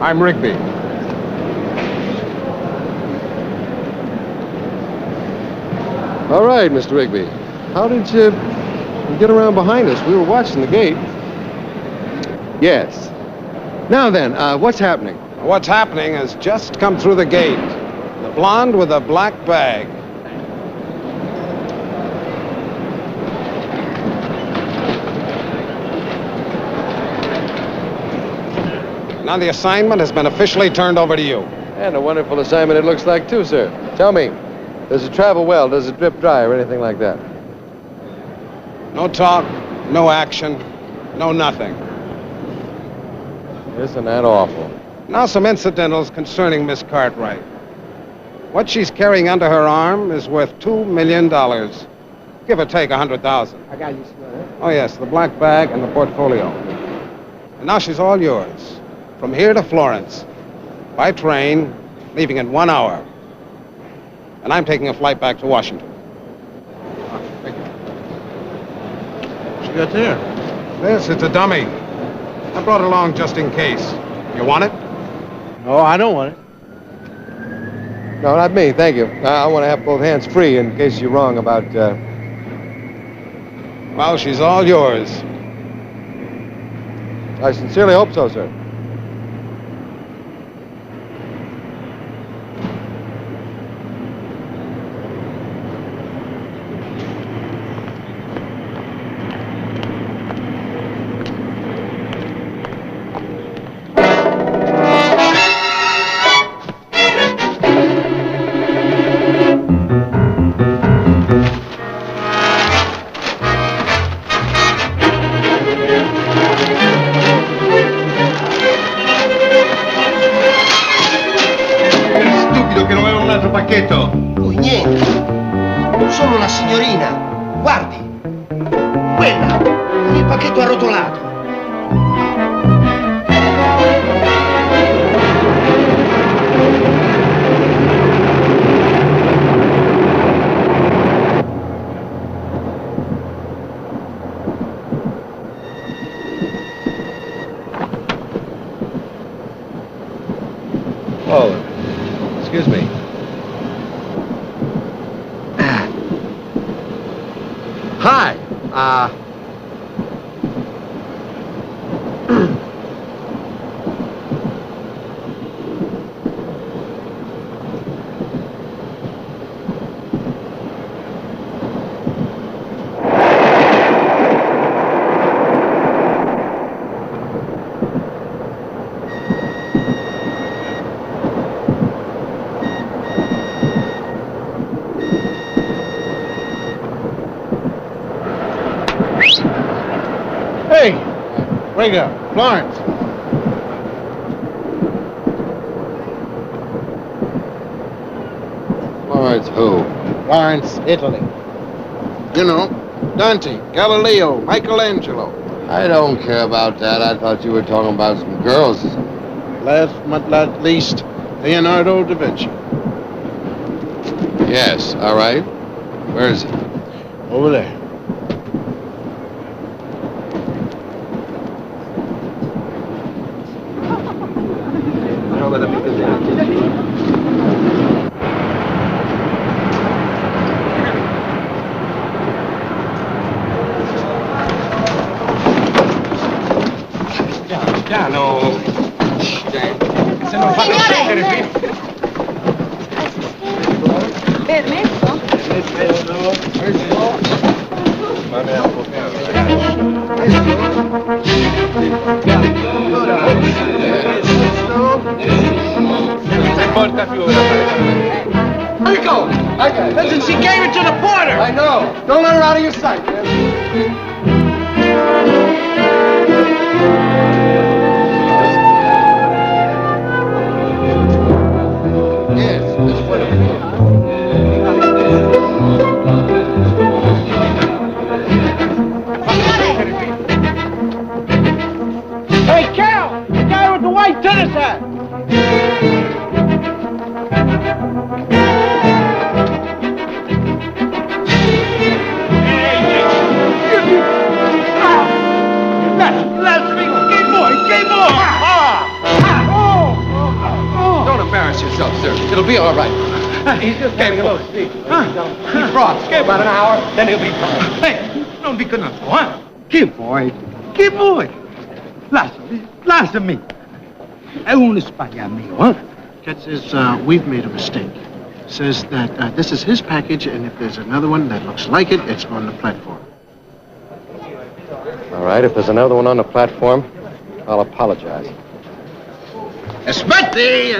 I'm Rigby. All right, Mr. Rigby. How did you get around behind us? We were watching the gate. Yes. Now then, what's happening? What's happening has just come through the gate. The blonde with a black bag. Now the assignment has been officially turned over to you. And a wonderful assignment it looks like, too, sir. Tell me, does it travel well? Does it drip dry or anything like that? No talk, no action, no nothing. Isn't that awful? Now some incidentals concerning Miss Cartwright. What she's carrying under her arm is worth $2 million. Give or take 100,000. I got you, sir. Oh, yes, the black bag and the portfolio. And now she's all yours. From here to Florence. By train, leaving in 1 hour. And I'm taking a flight back to Washington. What you got there? This, it's a dummy. I brought it along just in case. You want it? Oh, I don't want it. No, not me, thank you. I want to have both hands free in case you're wrong about, Well, she's all yours. I sincerely hope so, sir. Poi niente. Solo una signorina. Guardi. Quella. Con il pacchetto arrotolato. Oh, excuse me. Hi. Hey! Wake up. Florence. Florence who? Florence, Italy. You know, Dante, Galileo, Michelangelo. I don't care about that. I thought you were talking about some girls or something. last but not least, Leonardo da Vinci. Yes, all right. Where is it? Over there. Piano. Se non fanno scendere qui. Rico! Listen, she gave it to the porter! I know. Don't let her out of your sight, man. Yes, that's what Hey, Cal! The guy with the white tennis hat! Don't embarrass yourself, sir. It'll be all right. He's just getting a little sleepy. He frosts. Give about an hour, then he'll be fine. Hey, non dico nato, eh? Che vuoi? Che vuoi? Lasciami. È uno spagliamento, eh? Cat says, we've made a mistake. Says that this is his package, and if there's another one that looks like it, it's on the platform. All right, if there's another one on the platform, I'll apologize. Aspetti!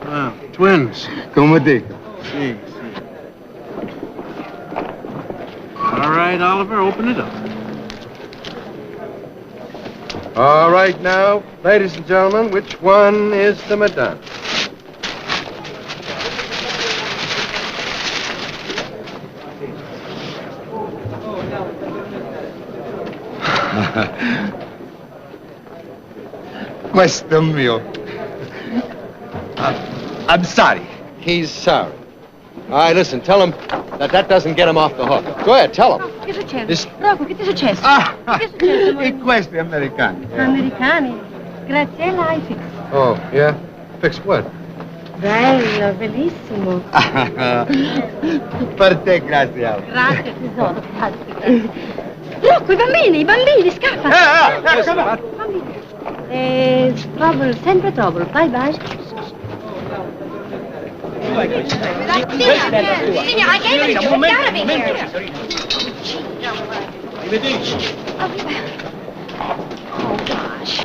Ah, twins. Come dico. See. All right, Oliver, open it up. All right, now, ladies and gentlemen, which one is the Madonna? Questo mio. I'm sorry. He's sorry. All right, listen, tell him that doesn't get him off the hook. Go ahead, tell him. Che succede? This- Rocco, che ti è successo? Che è successo, amore? E questi americani? Americani. Graziella Ifix. Oh, yeah? Fix what? Bello, bellissimo. Per te, grazie. Grazie, tesoro, grazie. Rocco, i bambini, scappa. Trouble, sempre trouble. Bye bye. Signor, I gave it to you. Get out of here. Oh, gosh.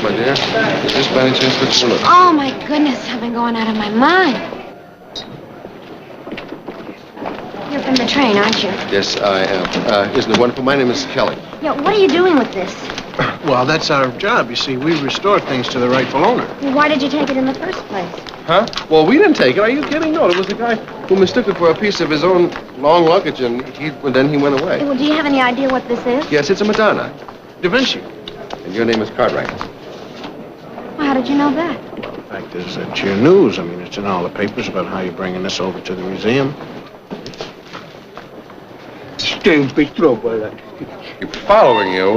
My dear, is this by any chance what you look? Oh, my goodness, I've been going out of my mind. You're from the train, aren't you? Yes, I am. Isn't it wonderful? My name is Kelly. Yeah, what are you doing with this? Well, that's our job. You see, we restore things to the rightful owner. Why did you take it in the first place? Huh? Well, we didn't take it. Are you kidding? No, it was the guy who mistook it for a piece of his own long luggage, and then he went away. Well, do you have any idea what this is? Yes, it's a Madonna. Da Vinci. And your name is Cartwright. Well, how did you know that? The fact is that your news, I mean, it's in all the papers about how you're bringing this over to the museum. You're following you,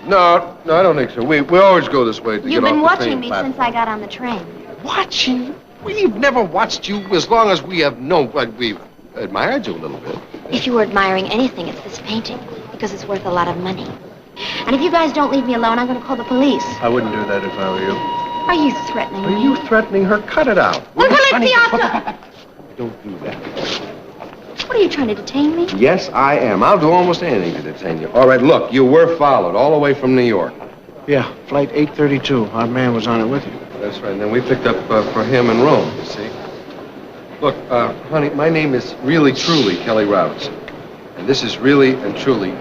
No, I don't think so. We always go this way to You've get been off the watching train me platform. since I got on the train. Watching? We've never watched you as long as we have known. We've admired you a little bit. If you were admiring anything, it's this painting, because it's worth a lot of money. And if you guys don't leave me alone, I'm going to call the police. I wouldn't do that if I were you. Are you threatening me? Are you threatening her? Cut it out. Well, Poliziotto! Don't do that. What are you trying to detain me? Yes, I am. I'll do almost anything to detain you. All right, look, you were followed all the way from New York. Yeah, flight 832. Our man was on it with you. That's right. And then we picked up for him in Rome, you see. Look, honey, my name is really, truly Kelly Rouse. And this is really and truly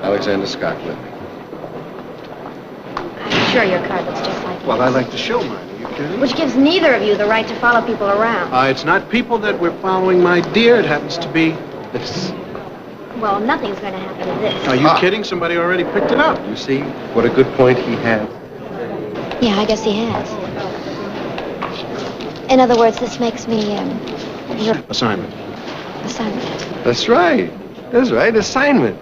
Alexander Scott with me. I'm sure your card looks just like Well, I like to show mine. Are you kidding? which gives neither of you the right to follow people around. It's not people that we're following, my dear. It happens to be this. Well, nothing's going to happen to this. Are you kidding? Somebody already picked it up. You see what a good point he had? Yeah, I guess he has. In other words, this makes me, your Assignment. assignment. That's right. That's right. Assignment.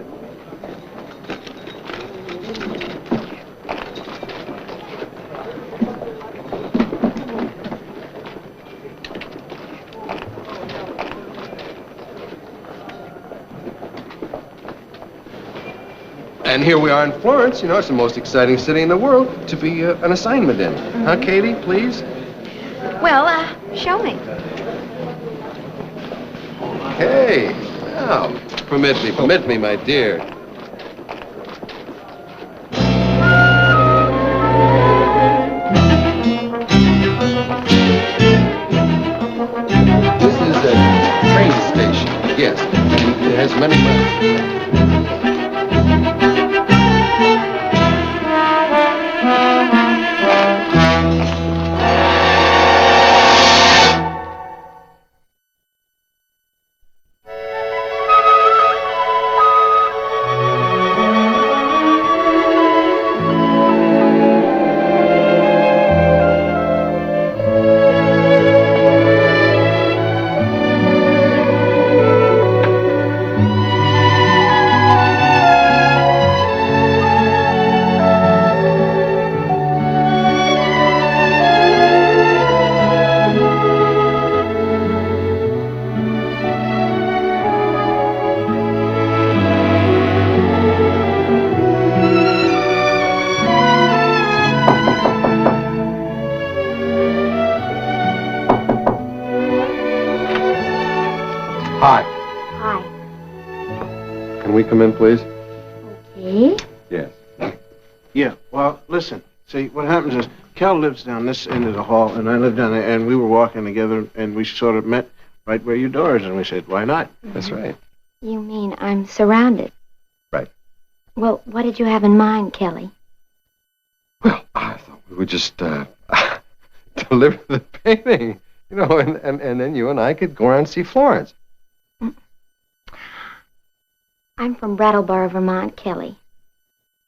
And here we are in Florence. You know, it's the most exciting city in the world to be an assignment in. Huh, Katie, please? Well, show me. Hey, now, permit me, my dear. This is a train station, yes. It has many Hi. Hi. Can we come in, please? Okay. Yes. Yeah, well, listen. See, what happens is, Cal lives down this end of the hall, and I live down there, and we were walking together, and we sort of met right where your door is, and we said, why not? That's right. You mean I'm surrounded? Right. Well, what did you have in mind, Kelly? I thought we would just deliver the painting, you know, and then you and I could go around and see Florence. I'm from Brattleboro, Vermont, Kelly.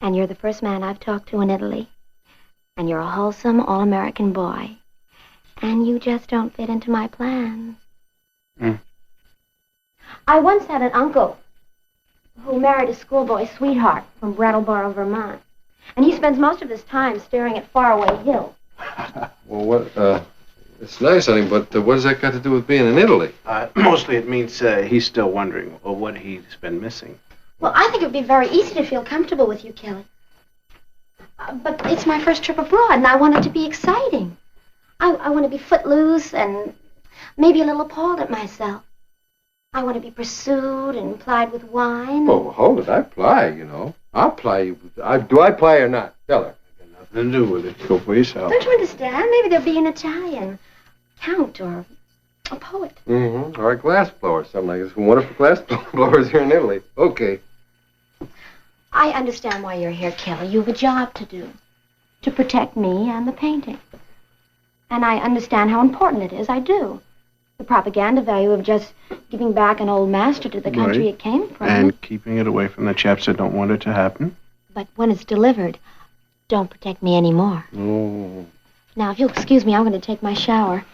And you're the first man I've talked to in Italy. And you're a wholesome, all-American boy. And you just don't fit into my plans. I once had an uncle who married a schoolboy sweetheart from Brattleboro, Vermont. And he spends most of his time staring at faraway hills. Well, what, it's nice, honey, but what has that got to do with being in Italy? Mostly it means he's still wondering what he's been missing. Well, I think it would be very easy to feel comfortable with you, Kelly. But it's my first trip abroad, and I want it to be exciting. I want to be footloose and maybe a little appalled at myself. I want to be pursued and plied with wine. Oh, hold it. I ply, you know. I'll ply you. Do I ply or not? Tell her. Nothing to do with it. Go for yourself. Don't you understand? Maybe there'll be an Italian count or a poet. Mm-hmm. Or a glass blower, something like this. Wonderful glass blowers here in Italy. Okay. I understand why you're here, Kelly. You have a job to do. To protect me and the painting. And I understand how important it is. I do. The propaganda value of just giving back an old master to the country Right. it came from. And keeping it away from the chaps that don't want it to happen. But when it's delivered, don't protect me anymore. Oh. Now, if you'll excuse me, I'm going to take my shower.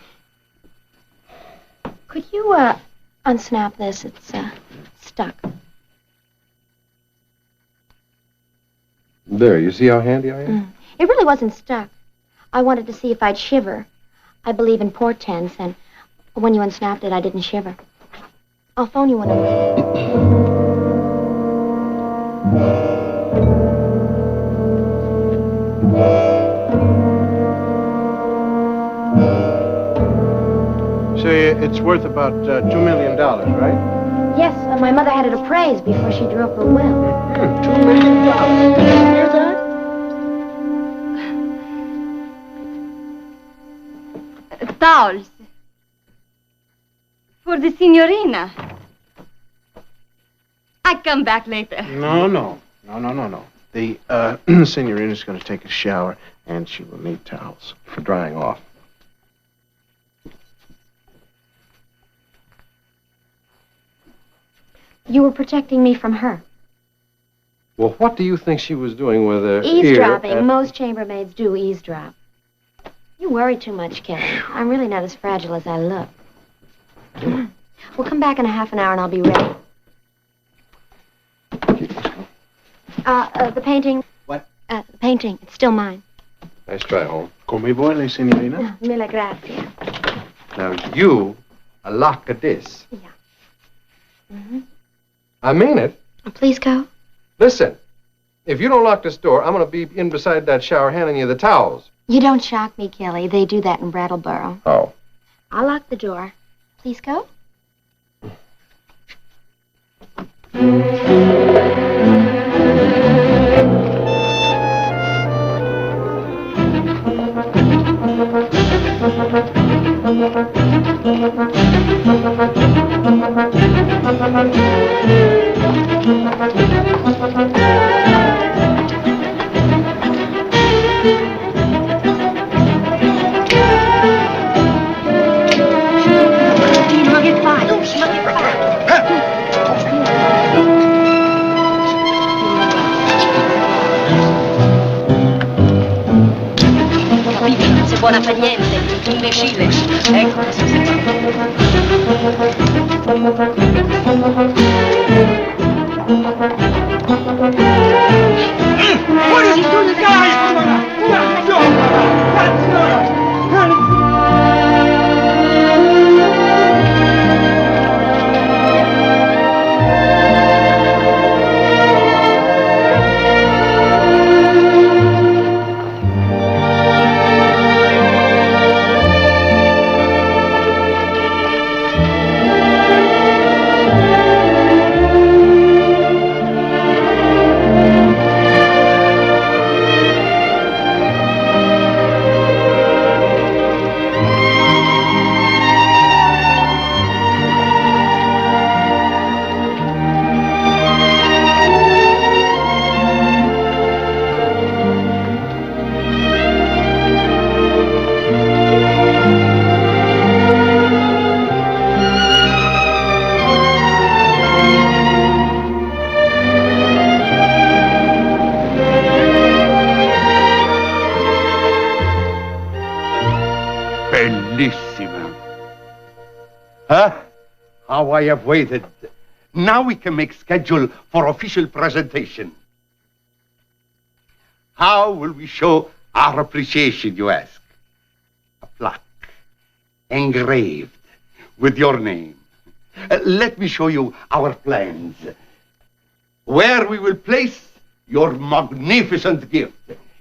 Could you, unsnap this? It's, stuck. There, you see how handy I am? It really wasn't stuck. I wanted to see if I'd shiver. I believe in portents, and when you unsnapped it, I didn't shiver. I'll phone you when I'm ready. So it's worth about $2 million, right? Yes, my mother had it appraised before she drew up her will. $2 million. Did you hear that? Towels. For the signorina. I come back later. No. No. The senorita's going to take a shower, and she will need towels For drying off. You were protecting me from her. Well, what do you think she was doing with her Eavesdropping. ear at- Most chambermaids do eavesdrop. You worry too much, Kelly. I'm really not as fragile as I look. We'll come back in a half an hour and I'll be ready. The painting. What? The painting. It's still mine. Nice try, Holmes. Come vuole, signorina? Mille grazie. Now, you lock this. Mm-hmm. I mean it. Please go. Listen, if you don't lock this door, I'm going to be in beside that shower handing you the towels. You don't shock me, Kelly. They do that in Brattleboro. Oh. I'll lock the door. Please go. Buona per niente, imbecille. Ecco cosa si What is he doing, guys? Bellissima. Huh? How I have waited. Now we can make schedule for official presentation. How will we show our appreciation, you ask? A plaque, engraved with your name. Let me show you our plans. Where we will place your magnificent gift.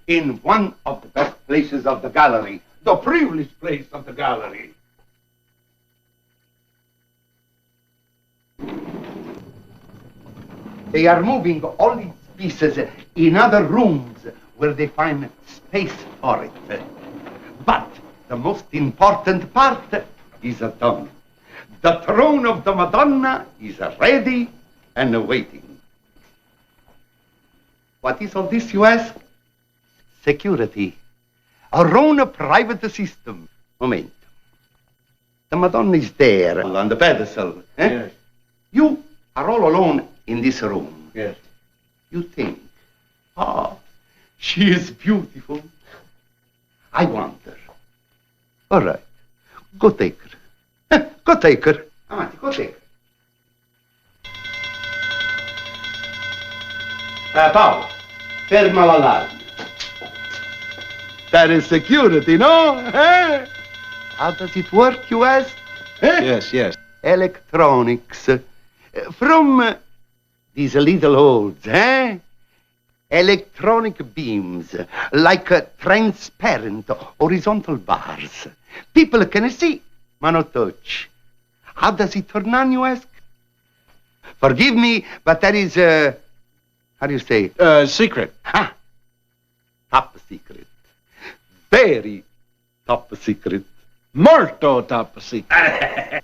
In one of the best places of the gallery. The privileged place of the gallery. They are moving all these pieces in other rooms where they find space for it. But the most important part is done. The throne of the Madonna is ready and waiting. What is all this, you ask? Security. Our own private system. Momento. The Madonna is there on the pedestal. Yes. You are all alone in this room. Yes. You think, she is beautiful. I want her. All right. Go take her. Go take her. Avanti, go take her. Paolo, ferma l'allarme. That is security, no? Eh? How does it work, you ask? Eh? Yes. Electronics. From these little holes, eh? Electronic beams, like transparent horizontal bars. People can see, but not touch. How does it turn on, you ask? Forgive me, but that is, how do you say? Secret. Top secret. Very top secret. Molto top secret.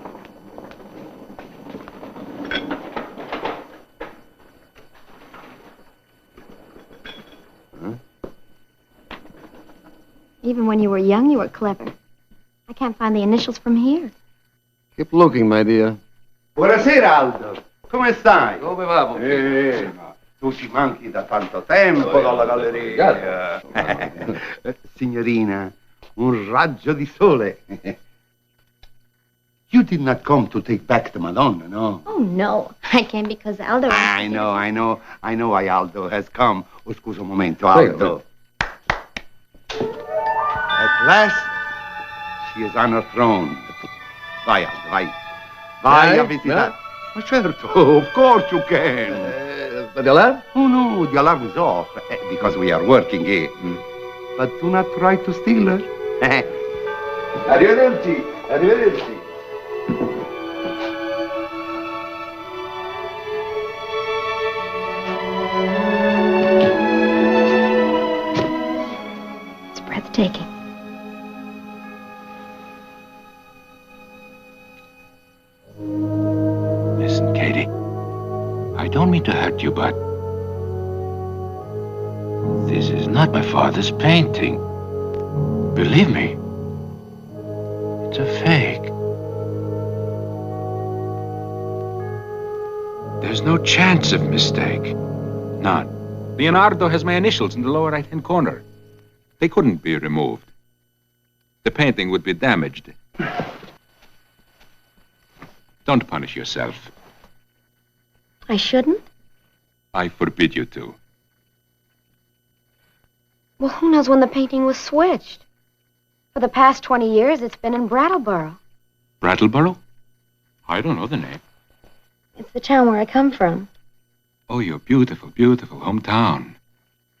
Even when you were young, you were clever. I can't find the initials from here. Keep looking, my dear. Buonasera, Aldo. Come stai? Come va, ma tu ci manchi da tanto tempo dalla galleria. Signorina, un raggio di sole. You did not come to take back the Madonna, no? Oh, no. I came because Aldo... I know why Aldo has come. Oh, scusa un momento, Aldo. At last, she is on her throne. Vai, Aldo, vai. Vai a visitare. Ma certo, of course you can. But the alarm? Oh, no, the alarm is off, because we are working here. But do not try to steal her. Arrivederci. Arrivederci. It's breathtaking. Listen, Katie. I don't mean to hurt you, but this is not my father's painting. Believe me. It's a fake. There's no chance of mistake. None. Leonardo has my initials in the lower right-hand corner. They couldn't be removed. The painting would be damaged. Don't punish yourself. I shouldn't? I forbid you to. Well, who knows when the painting was switched? For the past 20 years, it's been in Brattleboro. Brattleboro? I don't know the name. It's the town where I come from. Oh, your beautiful, beautiful hometown.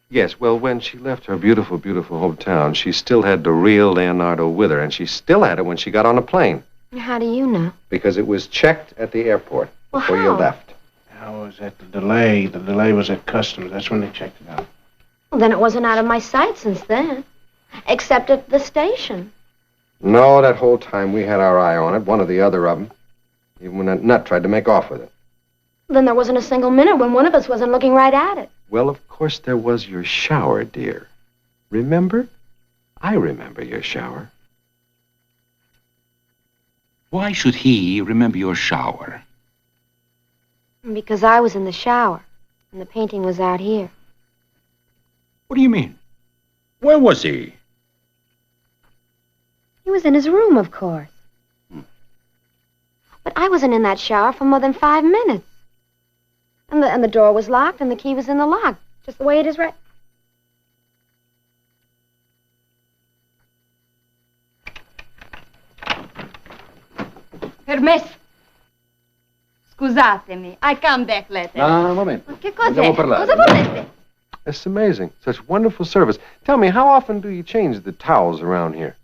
Yes, well, when she left her beautiful, beautiful hometown, she still had the real Leonardo with her, and she still had it when she got on the plane. How do you know? Because it was checked at the airport before you how? left. How was that the delay? The delay was at customs. That's when they checked it out. Well, then it wasn't out of my sight since then. Except at the station. No, that whole time we had our eye on it, one or the other of them. Even when that nut tried to make off with it. Then there wasn't a single minute when one of us wasn't looking right at it. Well, of course there was your shower, dear. Remember? I remember your shower. Why should he remember your shower? Because I was in the shower, and the painting was out here. What do you mean? Where was he? He was in his room, of course. But I wasn't in that shower for more than 5 minutes. And the door was locked, and the key was in the lock, just the way it is right. Permesso. Scusatemi, I come back later. No, un momento. Ma che cos'è? Andiamo a parlare. Cosa volete? It's amazing. Such wonderful service. Tell me, how often do you change the towels around here?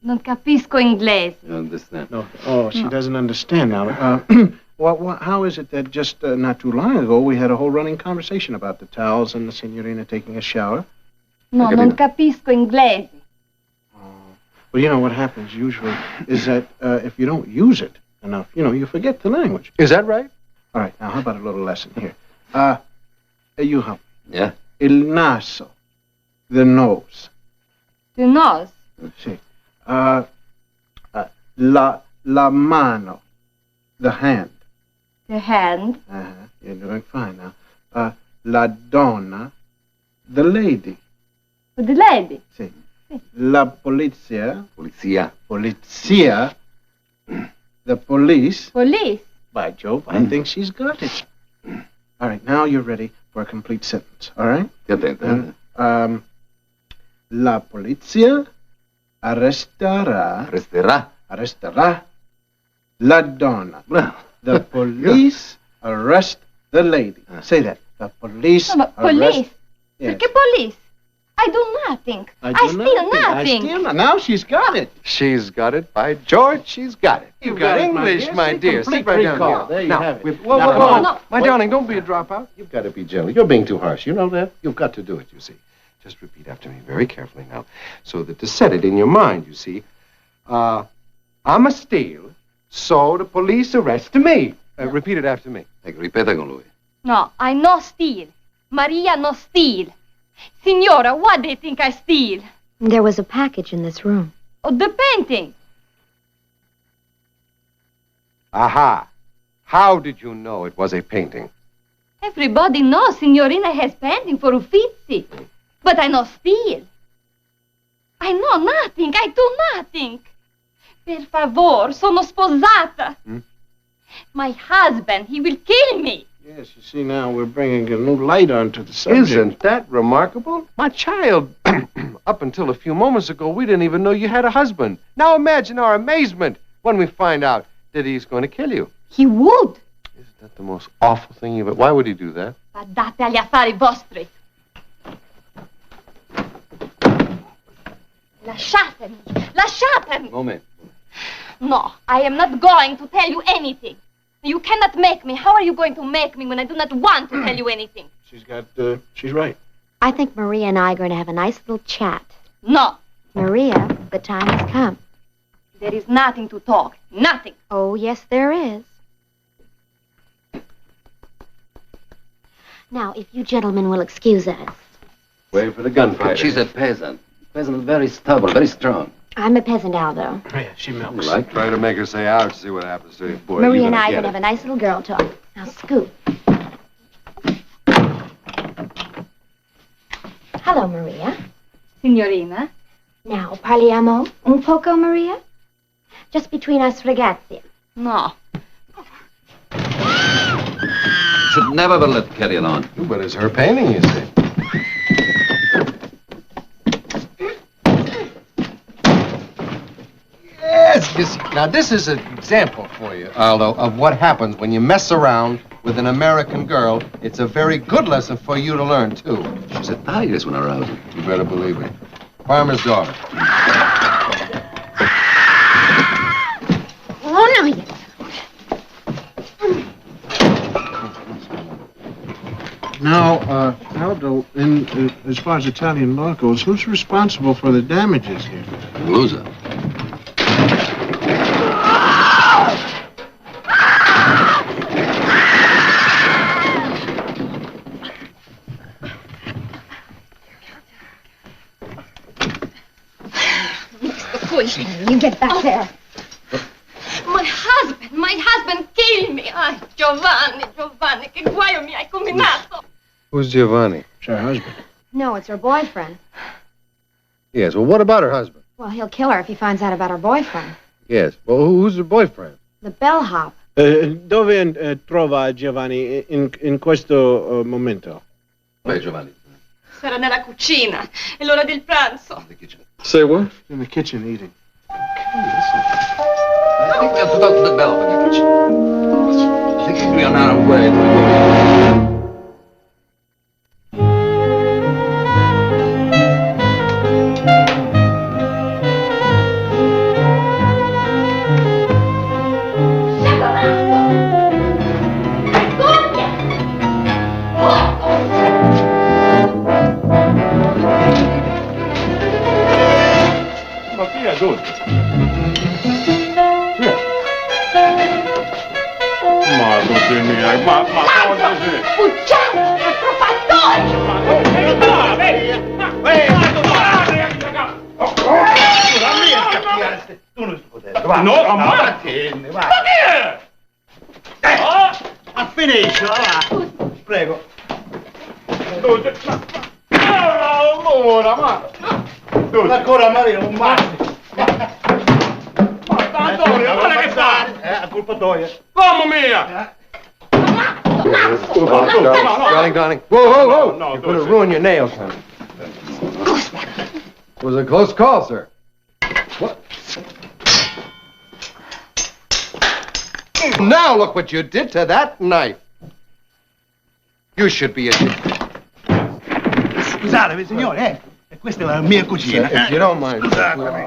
Non capisco inglese. You understand? No. Oh, she doesn't understand now. How is it that just not too long ago we had a whole running conversation about the towels and the signorina taking a shower? No, non capisco inglese. Well, you know what happens usually is that if you don't use it enough, you forget the language. Is that right? All right, now how about a little lesson here? You help. Yeah? Il naso, the nose. The nose. See. La mano, the hand. The hand. You're doing fine now. La donna, the lady. The lady. See. La polizia. Polizia. Polizia. The police. Police. By Jove, I think she's got it. All right, now you're ready for a complete sentence, all right? La polizia arresterà la donna. The police arrest the lady. Say that. The police No, but arrest... police. Yes. Perché police? I do nothing. I steal nothing. Now she's got it. She's got it. By George, she's got it. You've got English, my dear. Sit right down here. There you now, have it. Whoa. My darling, don't be a dropout. You've got to be gentle. You're being too harsh. You know that? You've got to do it, you see. Just repeat after me very carefully now, so that to set it in your mind, you see. I'm a steal, so the police arrest me. Repeat it after me. Ripeta con lui. No, I no steal. Maria no steal. Signora, what do you think I steal? There was a package in this room. Oh, the painting. Aha. How did you know it was a painting? Everybody knows Signorina has painting for Uffizi. But I know steal. I know nothing. I do nothing. Per favor, sono sposata. My husband, he will kill me. Yes, you see, now we're bringing a new light onto the subject. Isn't that remarkable? My child, up until a few moments ago, we didn't even know you had a husband. Now imagine our amazement when we find out that he's going to kill you. He would. Isn't that the most awful thing you've ever... Why would he do that? Badate agli affari vostri. Lasciatemi. Lasciatemi. Moment. No, I am not going to tell you anything. You cannot make me. How are you going to make me when I do not want to tell you anything? She's right. I think Maria and I are going to have a nice little chat. No. Maria, the time has come. There is nothing to talk. Nothing. Oh, yes, there is. Now, if you gentlemen will excuse us. Wait for the gunfighter. She's a peasant. Peasant, very stubborn, very strong. I'm a peasant, Aldo. Yeah, she milks. Like? Try to make her say ouch, see what happens to you. Boy, Maria you're and I are gonna going to get have a nice little girl talk. Now, scoot. Hello, Maria. Signorina. Now, parliamo un poco, Maria? Just between us ragazzi. No. Should never be let carry on. But it's her painting, you see. Yes, you see. Now, this is an example for you, Aldo, of what happens when you mess around with an American girl. It's a very good lesson for you to learn, too. She's a tigress when aroused. You better believe it. Farmer's daughter. Oh, no, you... Now, Aldo, as far as Italian law goes, who's responsible for the damages here? Loser. You get back there. My husband killed me. Ay, Giovanni, che guaio mi hai combinato. Who's Giovanni? It's her husband. No, it's her boyfriend. Yes, well, what about her husband? Well, he'll kill her if he finds out about her boyfriend. Yes, well, who's her boyfriend? The bellhop. Dove trova Giovanni in questo momento? Where, Giovanni? Sarà nella cucina. È l'ora del pranzo. Say what? In the kitchen eating. I think we have to talk to the bell in the kitchen. I think we are now away. Ma chi è adulto? Ma tutti miei, ma cosa sei? Pucciano, approfattore! No, ammatti! Ma chi è? Finisci, va! Prego. Allora, ma... Ancora Maria, un bacio. Antonio, guarda che fa! È colpa tua. Mamma mia! Darling. Whoa. You're going to ruin your nails, honey. It was a close call, sir. What? Now look what you did to that knife. You should be ashamed. Scusatemi, signore, questa è la mia cucina. If you don't mind. Scusatemi.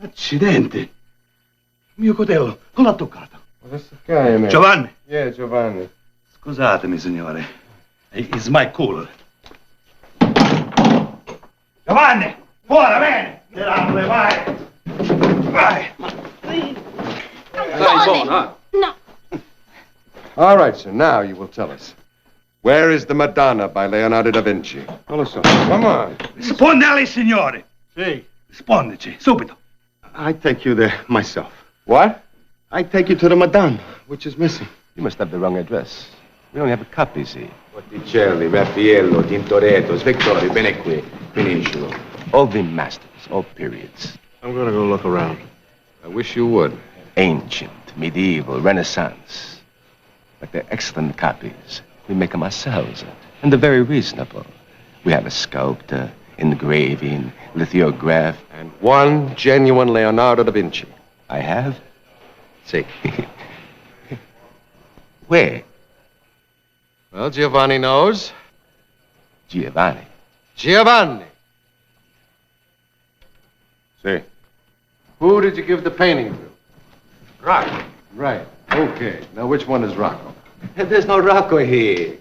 Accidenti. Il mio coltello, non l'ha toccato. Giovanni? Yeah, Giovanni. Scusatemi, signore. It's my cooler. Giovanni! Fuori, bene! Tirare, vai! Vai! No. All right, sir. Now you will tell us. Where is the Madonna by Leonardo da Vinci? Non lo so. Come on. Risponde a lei, signore. Sì. Rispondici, subito. I take you there myself. What? I take you to the Madame, which is missing. You must have the wrong address. We only have a copy, see? Botticelli, Raffaello, Tintoretto, Svectori, bene qui. Finiscilo. All the masters, all periods. I'm gonna go look around. I wish you would. Ancient, medieval, Renaissance. But they're excellent copies. We make them ourselves, and they're very reasonable. We have a sculptor, engraving, lithograph. And one genuine Leonardo da Vinci. I have? See. Where? Well, Giovanni knows. Giovanni. Giovanni. See. Who did you give the painting to? Rocco. Right. Okay. Now, which one is Rocco? There's no Rocco here.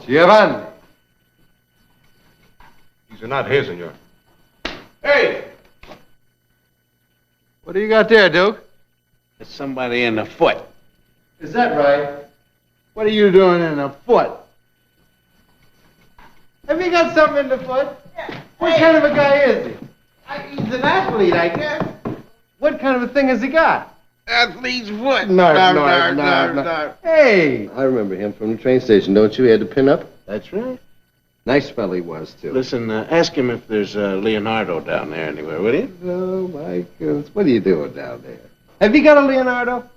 Giovanni. These are not here, senor. Hey! What do you got there, Duke? There's somebody in the foot. Is that right? What are you doing in the foot? Have you got something in the foot? Yeah. What kind of a guy is he? He's an athlete, I guess. What kind of a thing has he got? Athlete's foot. No. Hey! I remember him from the train station, don't you? He had the pin up. That's right. Nice fella he was, too. Listen, ask him if there's Leonardo down there anywhere, will you? Oh, my goodness. What are you doing down there? Have you got a Leonardo?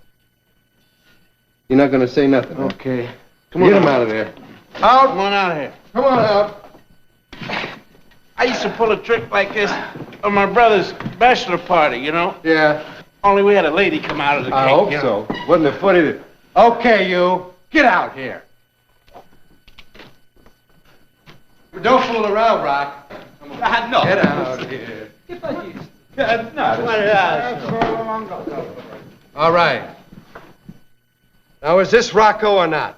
You're not going to say nothing, huh? Okay. Come on. Get him out of there. Out! Come on out here. Come on out. I used to pull a trick like this on my brother's bachelor party, you know? Yeah. Only we had a lady come out of the cake. I hope you know? so. Wasn't it funny to... Okay, you. Get out here. Don't fool around, Rock. No. Get out here. All right. Now, is this Rocco or not?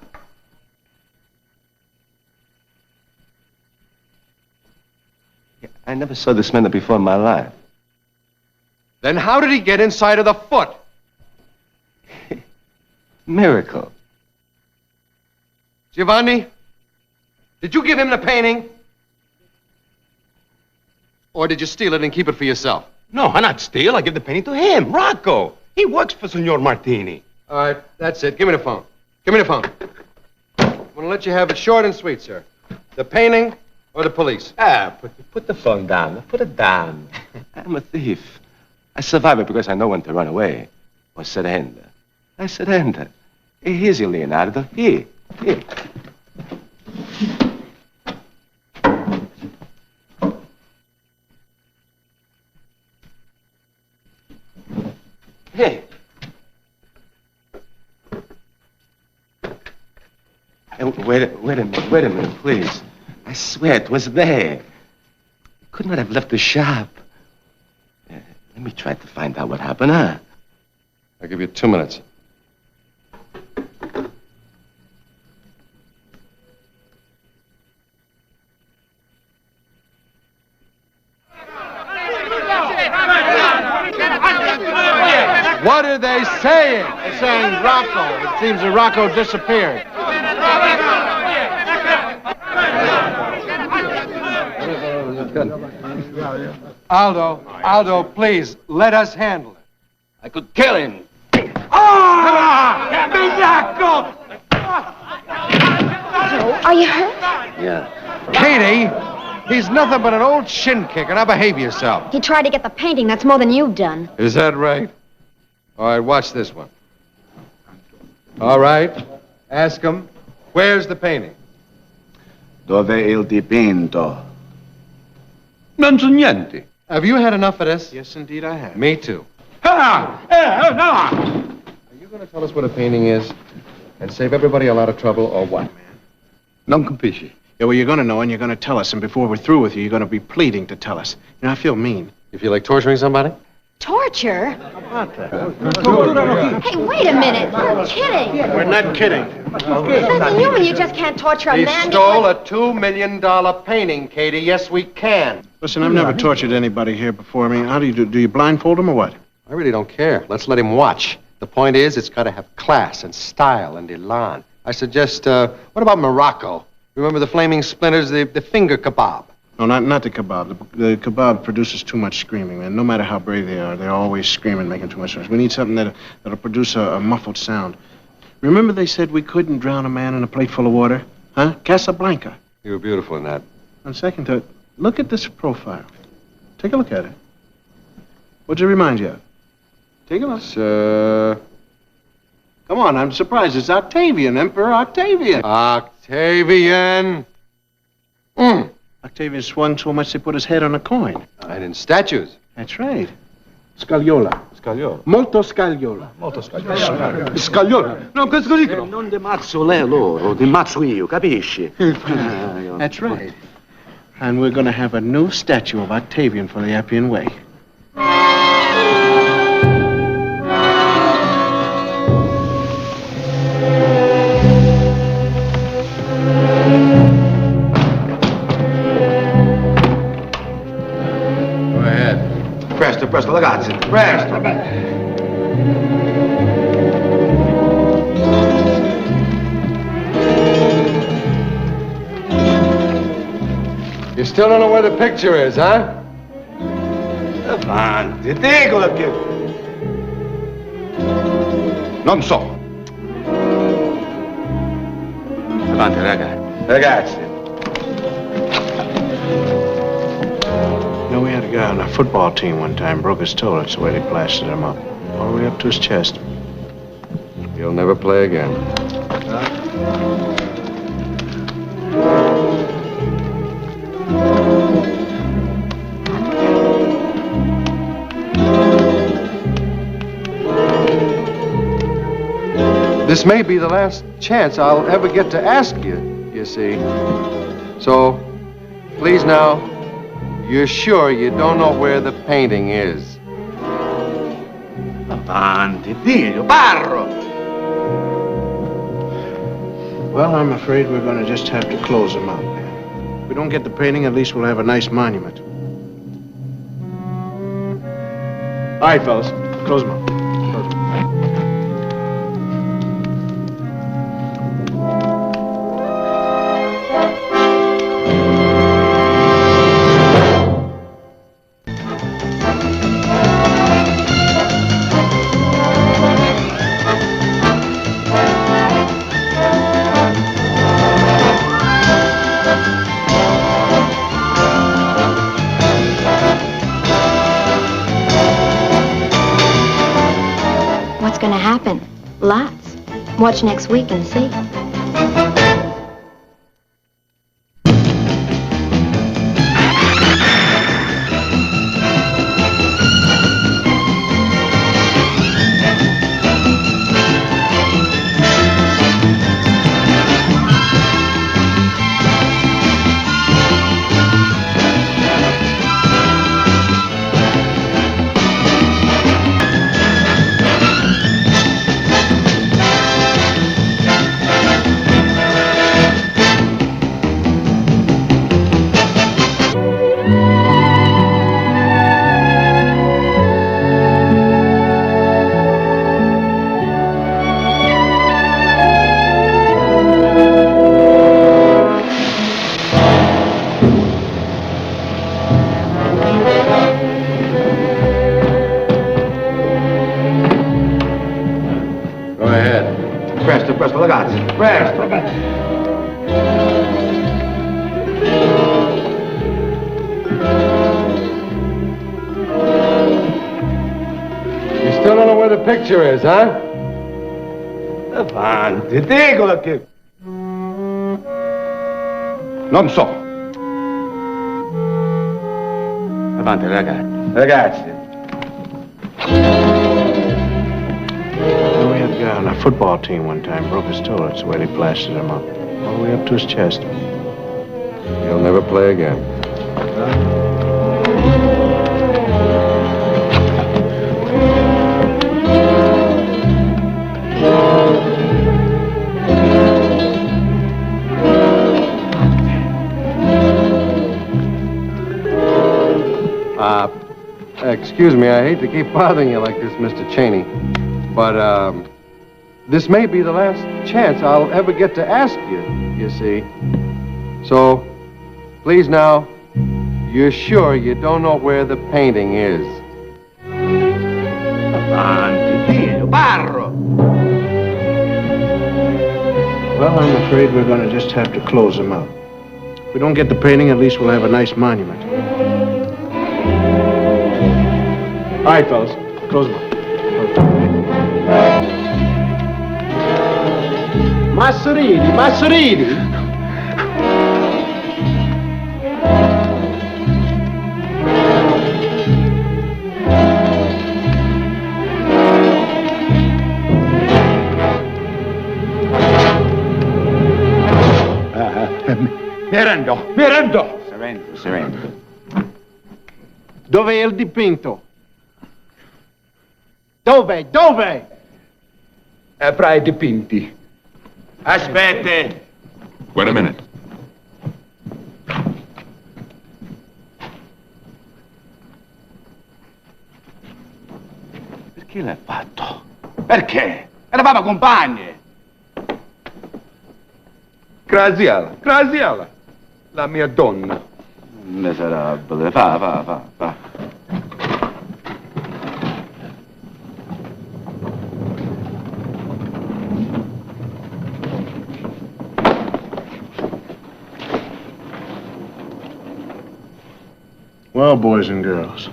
I never saw this man before in my life. Then how did he get inside of the foot? Miracle. Giovanni, did you give him the painting? Or did you steal it and keep it for yourself? No, I not steal. I give the painting to him, Rocco. He works for Senor Martini. All right, that's it. Give me the phone. Give me the phone. I'm going to let you have it short and sweet, sir. The painting or the police? Put the phone down. Put it down. I'm a thief. I survive it because I know when to run away. Or surrender. I surrender. Here's your Leonardo. Here. Hey. Wait a minute, please. I swear it was there. You could not have left the shop. Let me try to find out what happened, huh? I'll give you 2 minutes. What are they saying? They're saying Rocco. It seems that Rocco disappeared. Aldo, please, let us handle it. I could kill him. Are you hurt? Yeah. Katie, he's nothing but an old shin kicker. Now behave yourself. He tried to get the painting. That's more than you've done. Is that right? All right, watch this one. All right, ask him, where's the painting? Dove il dipinto? Non so niente. Have you had enough of this? Yes, indeed, I have. Me too. Are you going to tell us what a painting is and save everybody a lot of trouble, or what? Non capisci. Yeah, well, you're going to know, and you're going to tell us, and before we're through with you, you're going to be pleading to tell us. You know, I feel mean. You feel like torturing somebody? Torture? About that. Hey, wait a minute. You're kidding. We're not kidding. There's nothing human. You just can't torture a We man. stole a $2 million painting, Katie. Yes, we can. Listen, I've never tortured anybody here before. I mean, how do you do? Do you blindfold him or what? I really don't care. Let's let him watch. The point is, it's got to have class and style and elan. I suggest, what about Morocco? Remember the flaming splinters, the finger kebab? No, not the kebab. The kebab produces too much screaming, man. No matter how brave they are, they're always screaming, making too much noise. We need something that'll produce a muffled sound. Remember they said we couldn't drown a man in a plate full of water? Huh? Casablanca. You were beautiful in that. On second thought, look at this profile. Take a look at it. What'd it remind you of? Take a look. Come on, I'm surprised. It's Octavian, Emperor Octavian. Octavian. Octavian swung so much they put his head on a coin. And in statues. That's right. Scagliola. Scagliola. Molto scagliola. Molto scagliola. Scagliola. No, questo dicono. Non ti mazzo lei loro, ti mazzo io, capisci? That's right. And we're going to have a new statue of Octavian for the Appian Way. Presto, ragazzi, presto. You still don't know where the picture is, huh? Avanti, dicola che... Non so. Avanti, ragazzi. You know, we had a guy on a football team one time, broke his toe. That's the way they plastered him up. All the way up to his chest. He'll never play again. This may be the last chance I'll ever get to ask you, you see. So, please now, you're sure you don't know where the painting is? Avanti, Dio, parlo! Well, I'm afraid we're going to just have to close him out. If we don't get the painting, at least we'll have a nice monument. All right, fellas, close him out. Gonna happen. Lots. Watch next week and see. Presto, ragazzi, presto. You still don't know where the picture is, huh? Avanti, dicola che... Non so. Avanti, ragazzi. We had a guy on a football team one time, broke his toe. That's the way they plastered him up. All the way up to his chest. He'll never play again. Excuse me, I hate to keep bothering you like this, Mr. Cheney, but, this may be the last chance I'll ever get to ask you, you see. So, please now, you're sure you don't know where the painting is? Barro! Well, I'm afraid we're going to just have to close them out. If we don't get the painting, at least we'll have a nice monument. All right, fellas, close them up. Masserini! Mi rendo! Sereno. Dove è il dipinto? Dove? Fra i dipinti. Aspetta. Wait a minute. Perché l'hai fatto? Perché? Eravamo compagni. Graziella, la mia donna. Miserabile. Va. Well, boys and girls.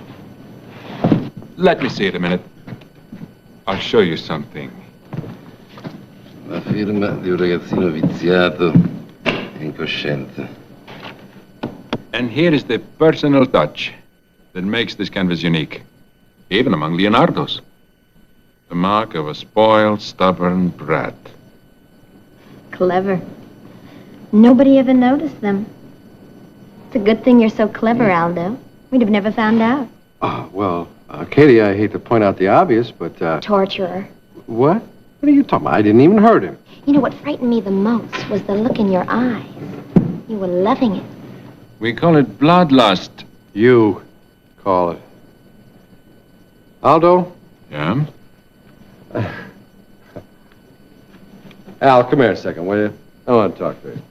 Let me see it a minute. I'll show you something. La firma di un ragazzino viziato e incosciente. And here is the personal touch that makes this canvas unique, even among Leonardo's. The mark of a spoiled, stubborn brat. Clever. Nobody ever noticed them. It's a good thing you're so clever, Aldo. We'd have never found out. Well, Katie, I hate to point out the obvious, but, Torturer. What? What are you talking about? I didn't even hurt him. You know what frightened me the most was the look in your eyes. You were loving it. We call it bloodlust. You call it. Aldo? Yeah? Al, come here a second, will you? I want to talk to you.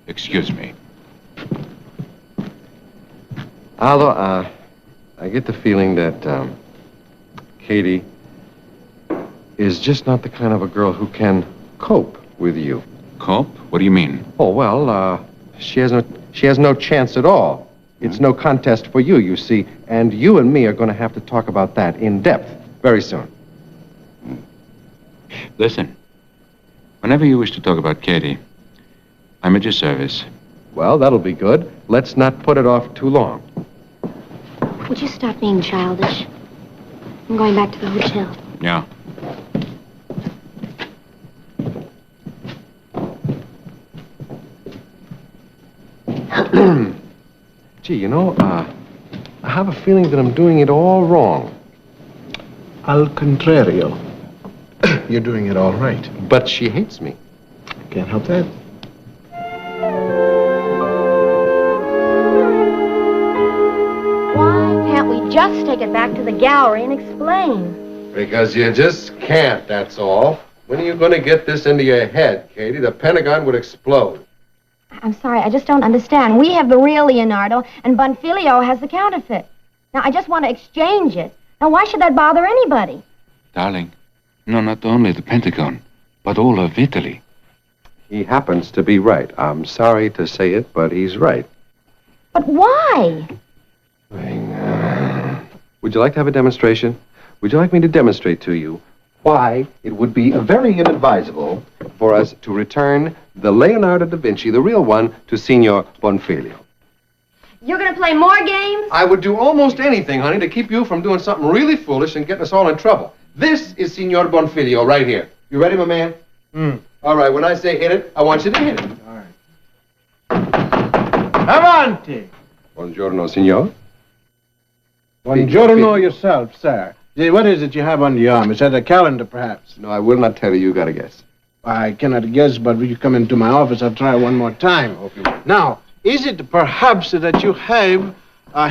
Excuse me. Aldo, I get the feeling that, Katie is just not the kind of a girl who can cope with you. Cope? What do you mean? Oh, well, she has no chance at all. It's no contest for you, you see, and you and me are going to have to talk about that in depth very soon. Listen, whenever you wish to talk about Katie, I'm at your service. Well, that'll be good. Let's not put it off too long. Would you stop being childish? I'm going back to the hotel. Yeah. Gee, you know, I have a feeling that I'm doing it all wrong. Al contrario. You're doing it all right. But she hates me. Can't help that. Why can't we just take it back to the gallery and explain? Because you just can't, that's all. When are you going to get this into your head, Katie? The Pentagon would explode. I'm sorry, I just don't understand. We have the real Leonardo, and Bonfiglio has the counterfeit. Now, I just want to exchange it. Now, why should that bother anybody? Darling, no, not only the Pentagon, but all of Italy. He happens to be right. I'm sorry to say it, but he's right. But why? Would you like to have a demonstration? Would you like me to demonstrate to you why it would be very inadvisable for us to return the Leonardo da Vinci, the real one, to Signor Bonfiglio? You're going to play more games? I would do almost anything, honey, to keep you from doing something really foolish and getting us all in trouble. This is Signor Bonfiglio right here. You ready, my man? All right, when I say hit it, I want you to hit it. All right. Avanti! Buongiorno, signor. Buongiorno yourself, sir. What is it you have under your arm? Is that a calendar, perhaps? No, I will not tell you. You got to guess. I cannot guess, but when you come into my office, I'll try one more time. Now, is it perhaps that you have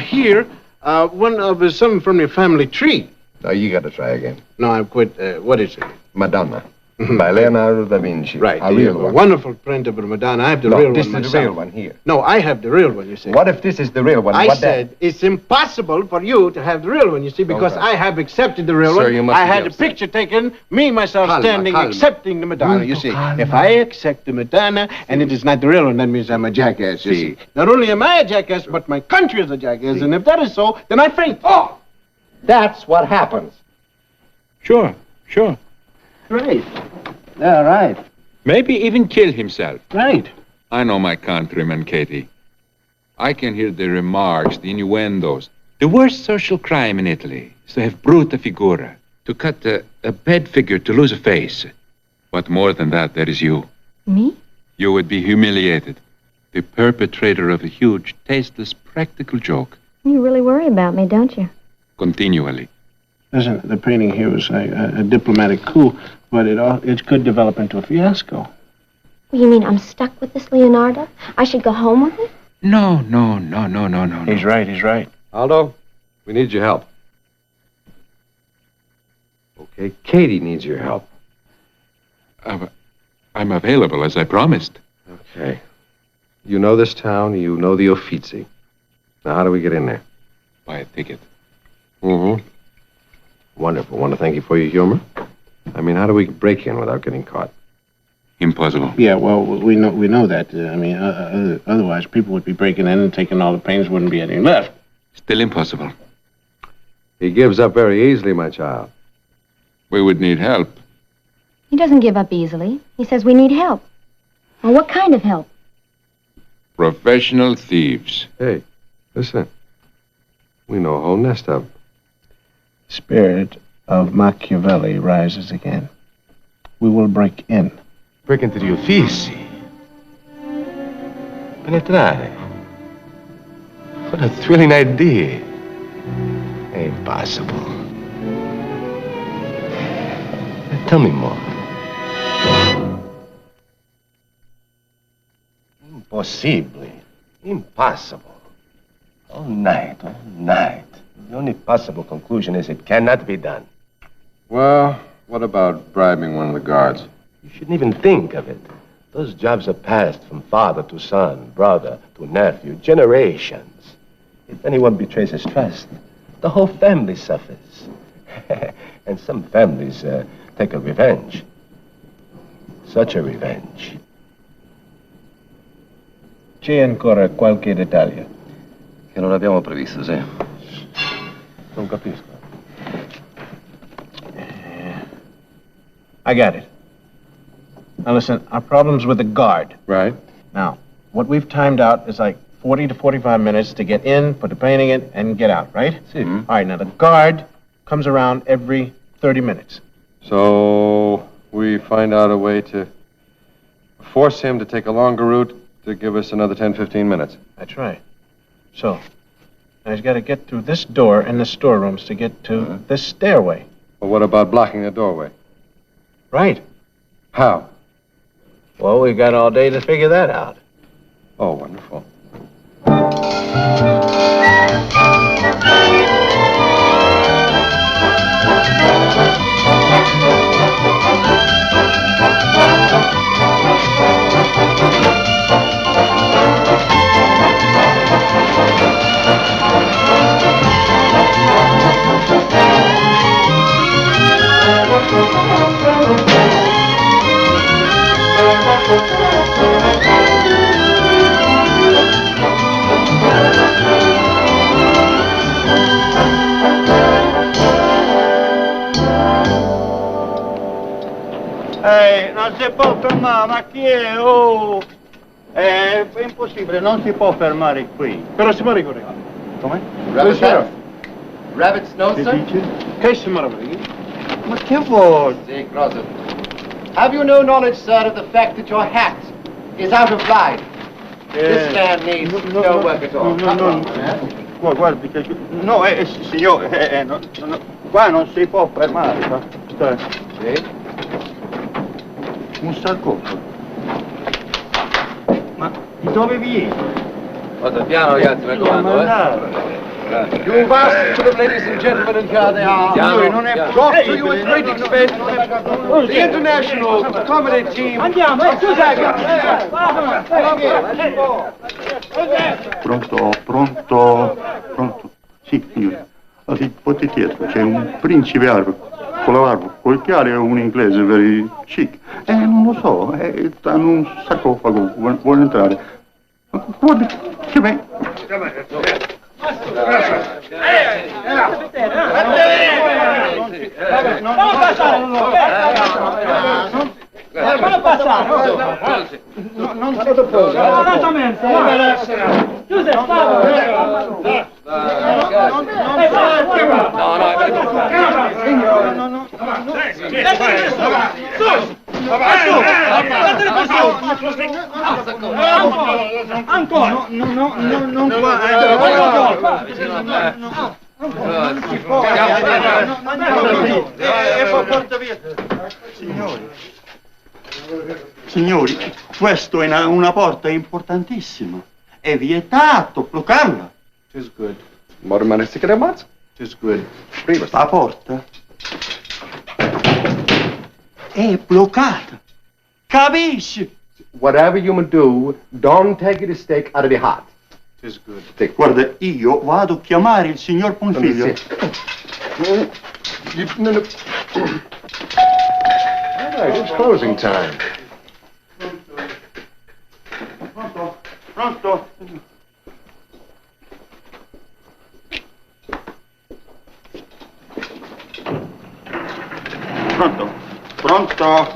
here one of some from your family tree? No, you got to try again. No, I've quit. What is it? Madonna. By Leonardo da Vinci. Right. A real one. Wonderful print of a Madonna. I have the No, real this one is myself. the real one here. No, I have the real one, you see. What if this is the real one? I What said it's impossible for you to have the real one, you see, because right. I have accepted the real Sir, one. you must I be had a upset. picture taken, me, myself, Calma, standing, calma. accepting the Madonna, you see. If I accept the Madonna and it is not the real one, that means I'm a jackass, you see. Not only am I a jackass, but my country is a jackass, and if that is so, then I faint. Oh! That's what happens. Sure. Right. Yeah, right. Maybe even kill himself. Right. I know my countrymen, Katie. I can hear the remarks, the innuendos. The worst social crime in Italy is to have bruta figura, to cut a bad figure, to lose a face. But more than that, there is you. Me? You would be humiliated. The perpetrator of a huge, tasteless, practical joke. You really worry about me, don't you? Continually. Listen, the painting here was a diplomatic coup, but it could develop into a fiasco. You mean I'm stuck with this Leonardo? I should go home with him? No. He's right. Aldo, we need your help. Okay, Katie needs your help. I'm available, as I promised. Okay. You know this town, you know the Uffizi. Now, how do we get in there? Buy a ticket. Mm-hmm. Wonderful. Want to thank you for your humor. I mean, how do we break in without getting caught? Impossible. Yeah, well, we know that. Otherwise, people would be breaking in and taking all the pains, wouldn't be any left. Still impossible. He gives up very easily, my child. We would need help. He doesn't give up easily. He says we need help. Well, what kind of help? Professional thieves. Hey, listen. We know a whole nest of them. Spirit of Machiavelli rises again. We will break in. Break into the Uffizi. Penetrare. What a thrilling idea. Impossible. Tell me more. Impossible. Impossible. All night. The only possible conclusion is it cannot be done. Well, what about bribing one of the guards? You shouldn't even think of it. Those jobs are passed from father to son, brother to nephew, generations. If anyone betrays his trust, the whole family suffers. And some families take a revenge. Such a revenge. C'è ancora qualche dettaglio? Che non abbiamo previsto, sì. Non capisco. I got it. Now listen, our problem's with the guard. Right. Now, what we've timed out is like 40 to 45 minutes to get in, put the painting in, and get out, right? See. All right, now the guard comes around every 30 minutes. So we find out a way to force him to take a longer route to give us another 10, 15 minutes. That's right. So, now he's got to get through this door in the storerooms to get to this stairway. But what about blocking the doorway? Right. How? Well, we've got all day to figure that out. Oh, wonderful. Non si può fermare, ma chi è? Oh! È impossibile, non si può fermare qui. Però si può ricordare. Come? Rabbit Snowson? Che si maraviglia? Ma che vuoi? Sì, Crosser. Have you no knowledge, sir, of the fact that your hat is out of line? This man needs no work at all. Guardi che... No, signore, qua non si può fermare. Sì? Un sarcofago. Ma di dove vieni? Vado piano, ragazzi, mi raccomando, andare. You must to the ladies and gentlemen, and here they are. Brought to you at great expense, the international comedy team. Andiamo, Pronto, pronto, pronto. Sì, signore. Sì, potete dietro, c'è un principe arabo con la barba, col chiaro è un inglese very chic. Non lo so, sta in un sarcofago, vuole entrare. Guardi, che me. Fallo passare! Non c'è Giuseppe, ancora! Non qua! Porta via! Signori, questa è una porta importantissima. È vietato bloccarla. Tis good. Mormane si cremaz? Tis good. Prima. La porta è bloccata. Capisci? Whatever you may do, don't take the stake out of the heart. Tis good. Guarda, io vado a chiamare il signor Ponfiglio. All right, it's closing time. Pronto? Pronto? Pronto? Pronto?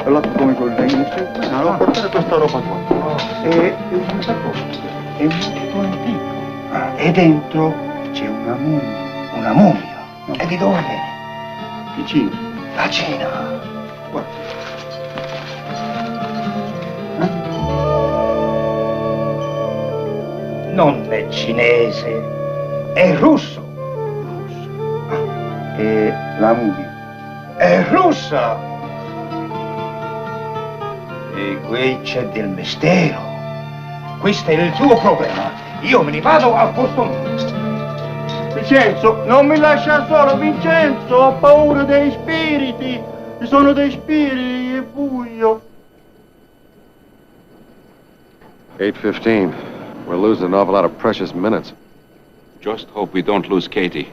Allora come colleghi, devo portare questa roba qua. È un saccoccio, è molto antico. E dentro c'è una mummia. Una mummia? E di dove viene? Vicino. La Cina. Guarda. Non è cinese, è russo. E la mummia? È russa! E qui c'è del mistero. Questo è il tuo problema. Io me ne vado al posto mio. Vincenzo, non mi lascia solo, Vincenzo! Ho paura dei spiriti! Ci sono dei spiriti, è buio. 8:15. We're losing an awful lot of precious minutes. Just hope we don't lose Katie.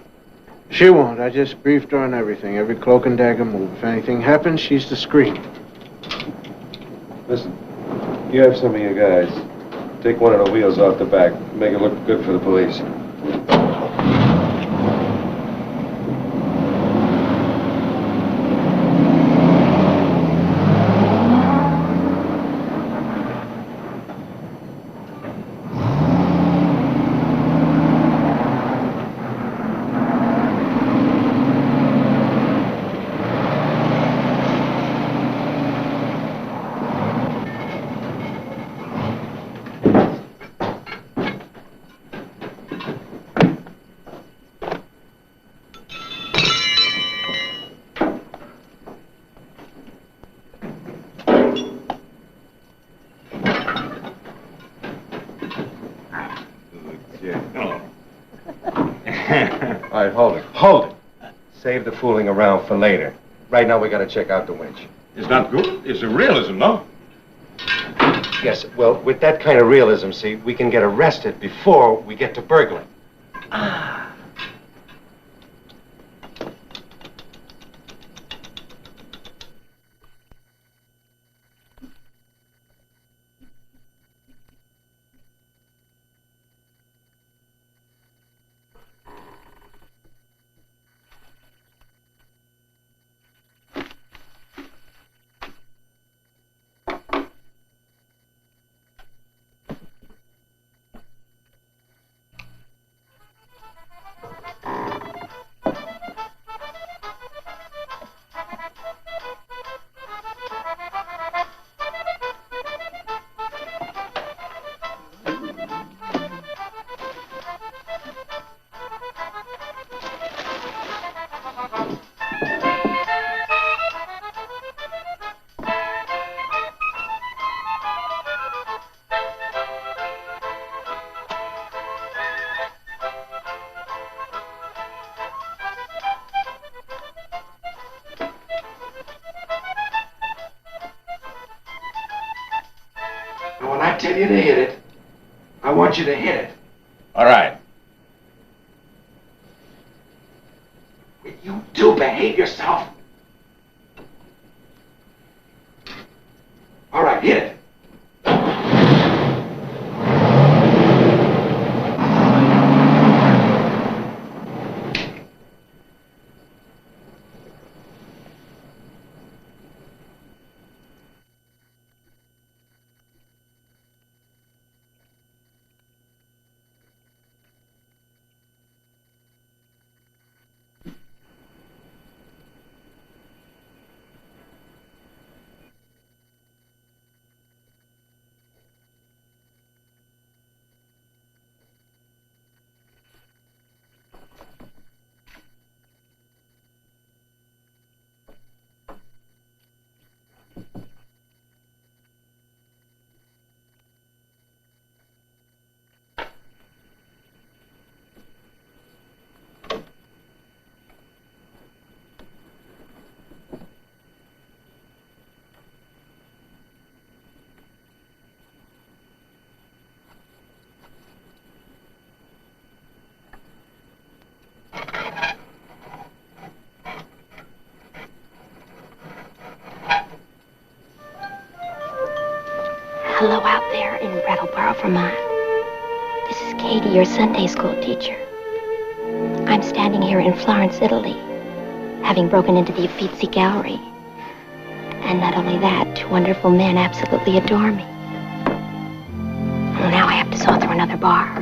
She won't. I just briefed her on everything. Every cloak and dagger move. If anything happens, she's the screen. Listen, you have some of your guys. Take one of the wheels off the back. Make it look good for the police. All right, hold it. Hold it. Save the fooling around for later. Right now, we gotta check out the winch. It's not good. It's a realism, no? Yes, well, with that kind of realism, see, we can get arrested before we get to burgling. tell you to hit it. I want you to hit it. All right. Will you two behave yourself? All right, hit it. Hello out there in Brattleboro, Vermont. This is Katie, your Sunday school teacher. I'm standing here in Florence, Italy, having broken into the Uffizi Gallery. And not only that, two wonderful men absolutely adore me. Well, now I have to saw through another bar.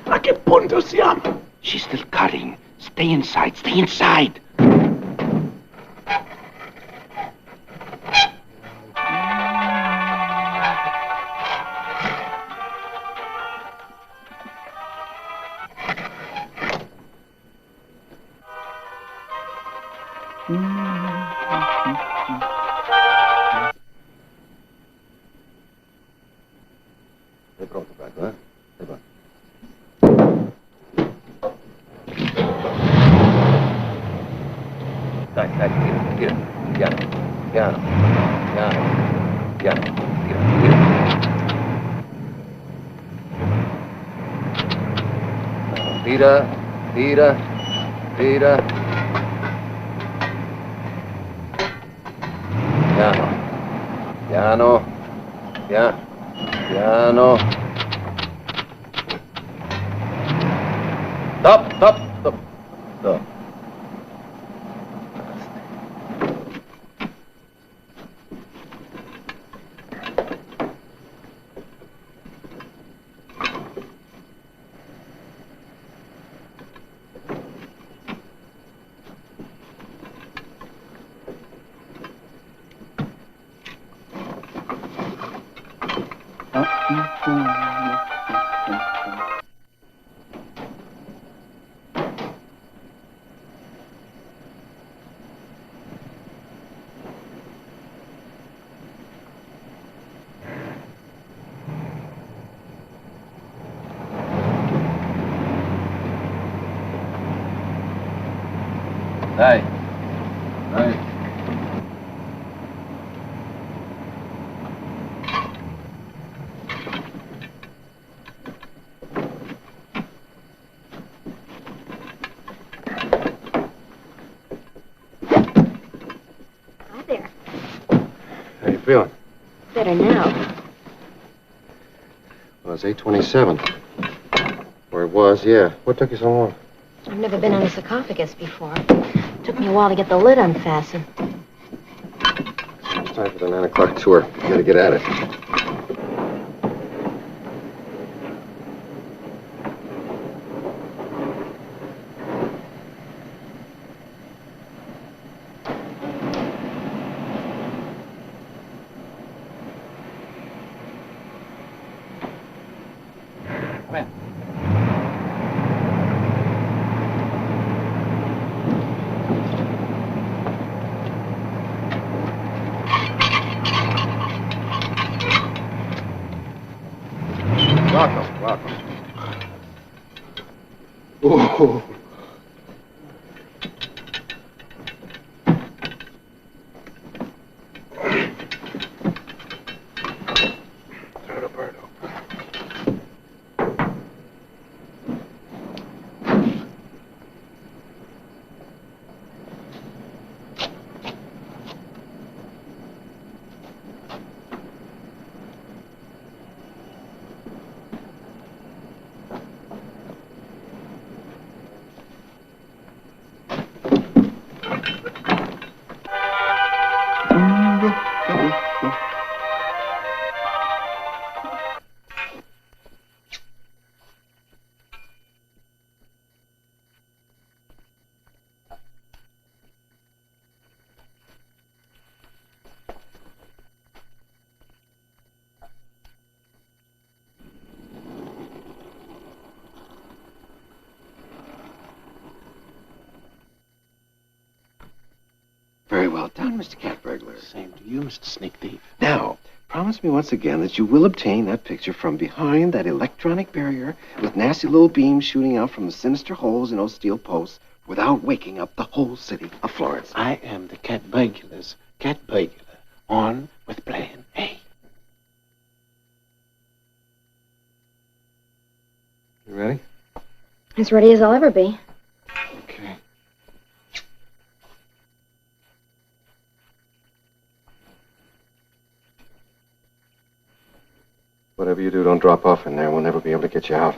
A che punto siamo? She's still cutting. Stay inside. Stay inside. Sei pronto, Franco, eh? Sei pronto. Dai, tira. Piano, piano, piano, piano. Peter, Peter, Peter. Piano. Piano. Stop. Hey. Hi there. How you feeling? Better now. Well, it's 8:27. Or it was, yeah. What took you so long? I've never been on a sarcophagus before. Took me a while to get the lid unfastened. It's time for the 9 o'clock tour. Gotta get at it. Welcome. Oh. Very well done, Mr. Cat Burglar. Same to you, Mr. Sneak Thief. Now, promise me once again that you will obtain that picture from behind that electronic barrier with nasty little beams shooting out from the sinister holes in those steel posts without waking up the whole city of Florence. I am the Cat Burglar's Cat Burglar. On with plan A. You ready? As ready as I'll ever be. Okay. Whatever you do, don't drop off in there. We'll never be able to get you out.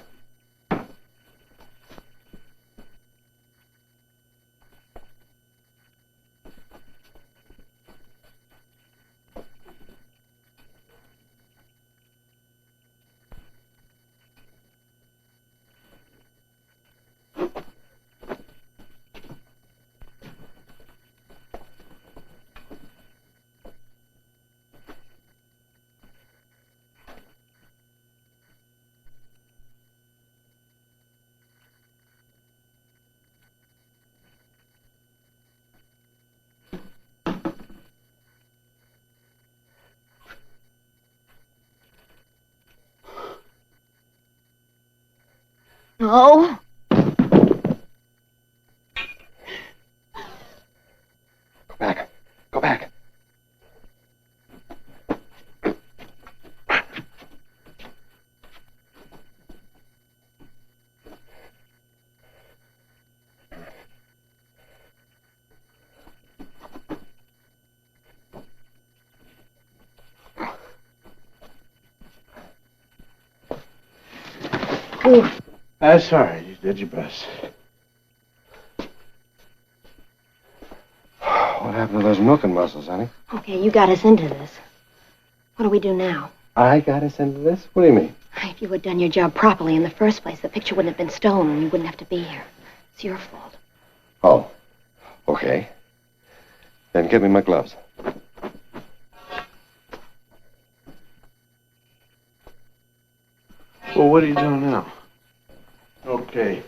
No. Go back. Oof. That's all right. You did your best. What happened to those milking muscles, honey? Okay, you got us into this. What do we do now? I got us into this? What do you mean? If you had done your job properly in the first place, the picture wouldn't have been stolen and you wouldn't have to be here. It's your fault. Oh, okay. Then give me my gloves. Well, what are you doing now? Okay.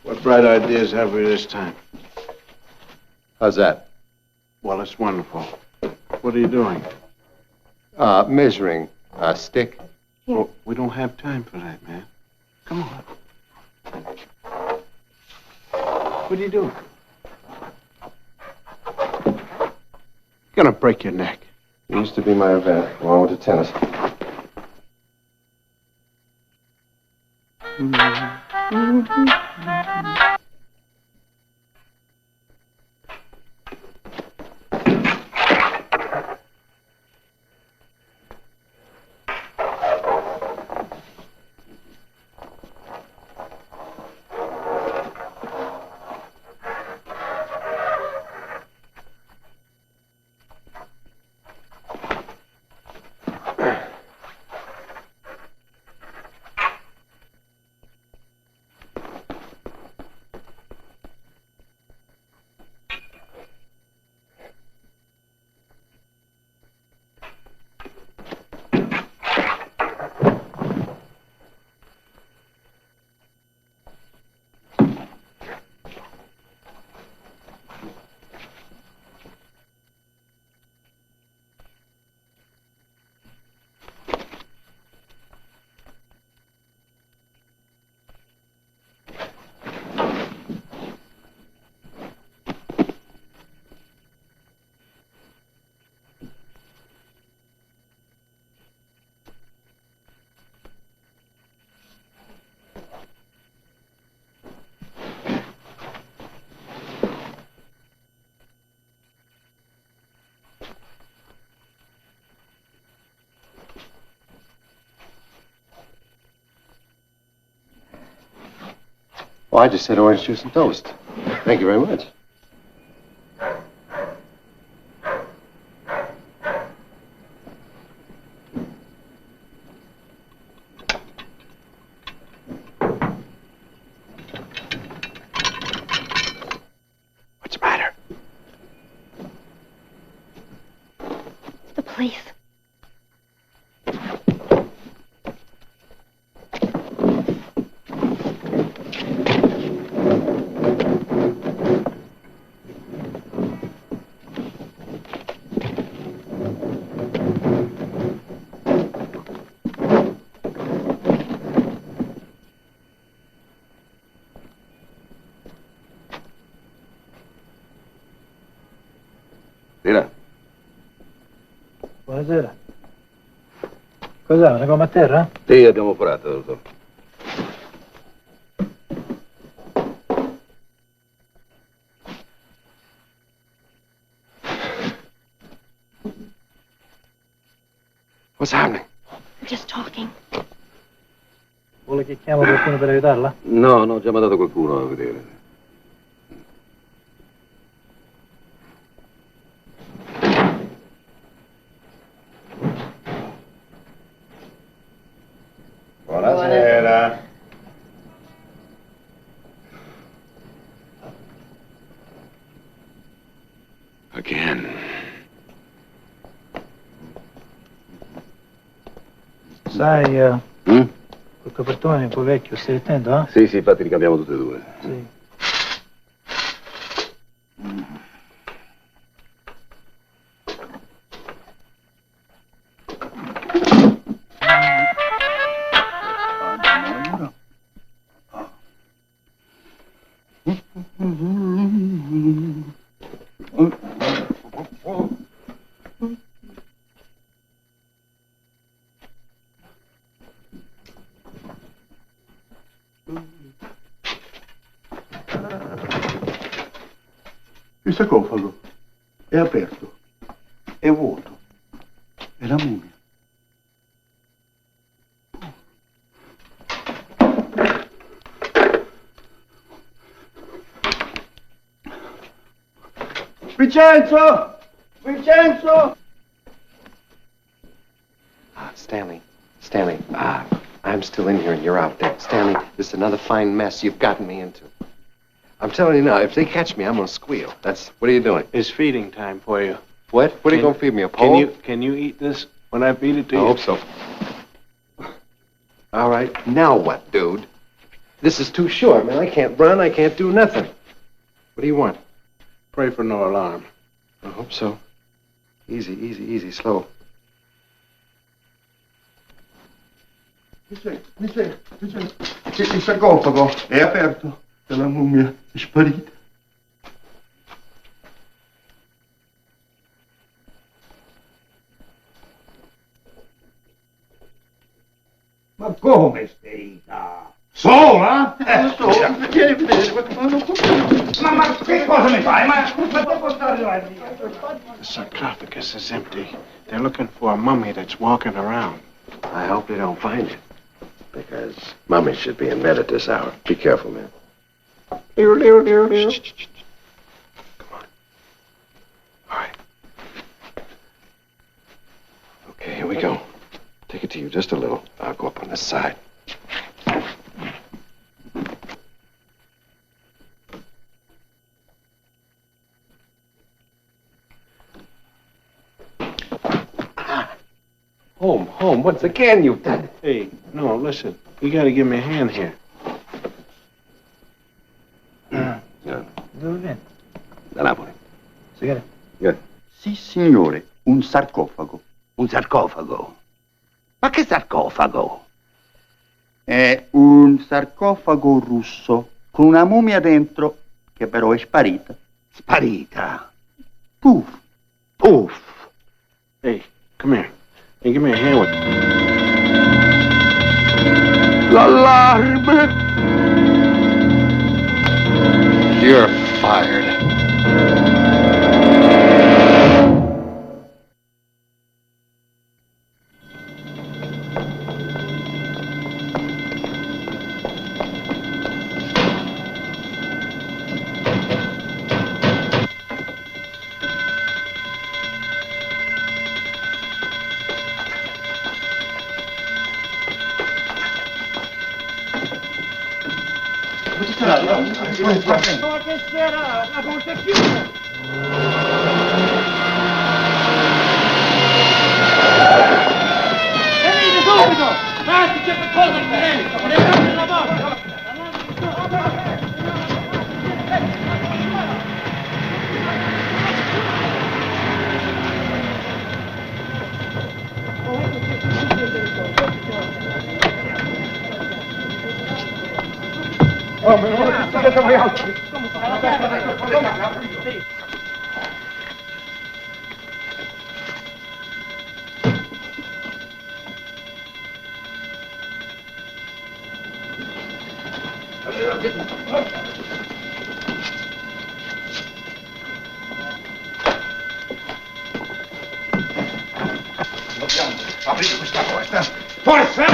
What bright ideas have we this time? How's that? Well, it's wonderful. What are you doing? Measuring a stick. Well, we don't have time for that, man. Come on. What are you doing? You're gonna break your neck. It used to be my event when I went to tennis. Oh, I just said orange juice and toast. Thank you very much. What's the matter? It's the police. Dira. Buonasera. Cos'è, una gomma a terra? Sì, abbiamo forato, dottor. What's happening? We're just talking. Vuole che chiamo qualcuno per aiutarla? No, no, ho già mandato qualcuno a vedere. Buonasera. Again. Sai, Mm? quel copertone è un po' vecchio, stai attento, eh? Sì, sì, infatti li cambiamo tutti e due. Sì. Il sarcofago è aperto, è vuoto, è la mummia. Vincenzo! Vincenzo! Stanley, I'm still in here and you're out there. Stanley, this is another fine mess you've gotten me into. I'm telling you now, if they catch me, I'm gonna squeal. What are you doing? It's feeding time for you. What? What are you gonna feed me, a pole? Can you eat this when I feed it to you? I hope so. All right, now what, dude? This is too short, man. I can't run, I can't do nothing. What do you want? Pray for no alarm. I hope so. Easy, slow. Il sarcofago è aperto e la mummia è sparita. Ma come sperita? Sola? Vieni a vedere quanto fanno. Ma che cosa mi fai? Ma devo stare là? The sarcophagus is empty. They're looking for a mummy that's walking around. I hope they don't find it. Because Mummy should be in bed at this hour. Be careful, man. Shh. Come on. All right. Okay, here we go. Take it to you just a little. I'll go up on this side. Home. Once again, you've done it. Hey, no, listen. You gotta give me a hand here. Dove vieni? Da Napoli. Sì, signore, un sarcofago. Un sarcofago? Ma che sarcofago? È un sarcofago russo con una mummia dentro che però è sparita. Sparita? Puff. Hey, come here. Hey, give me a hand with L'allarme! You're fired. Ma che sera? La porta è chiusa! Venite subito! Ragazzi, c'è qualcosa qui dentro! Volete aprire la porta? Oh, me lo siete voi altri! Dobbiamo aprire questa porta! Forza!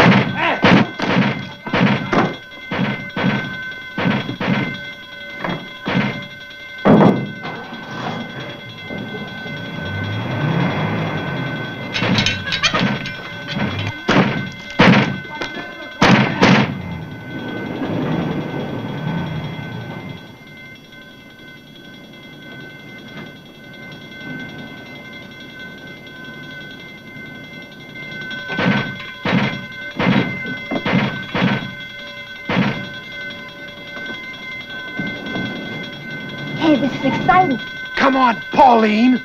Hey, this is exciting. Come on, Pauline!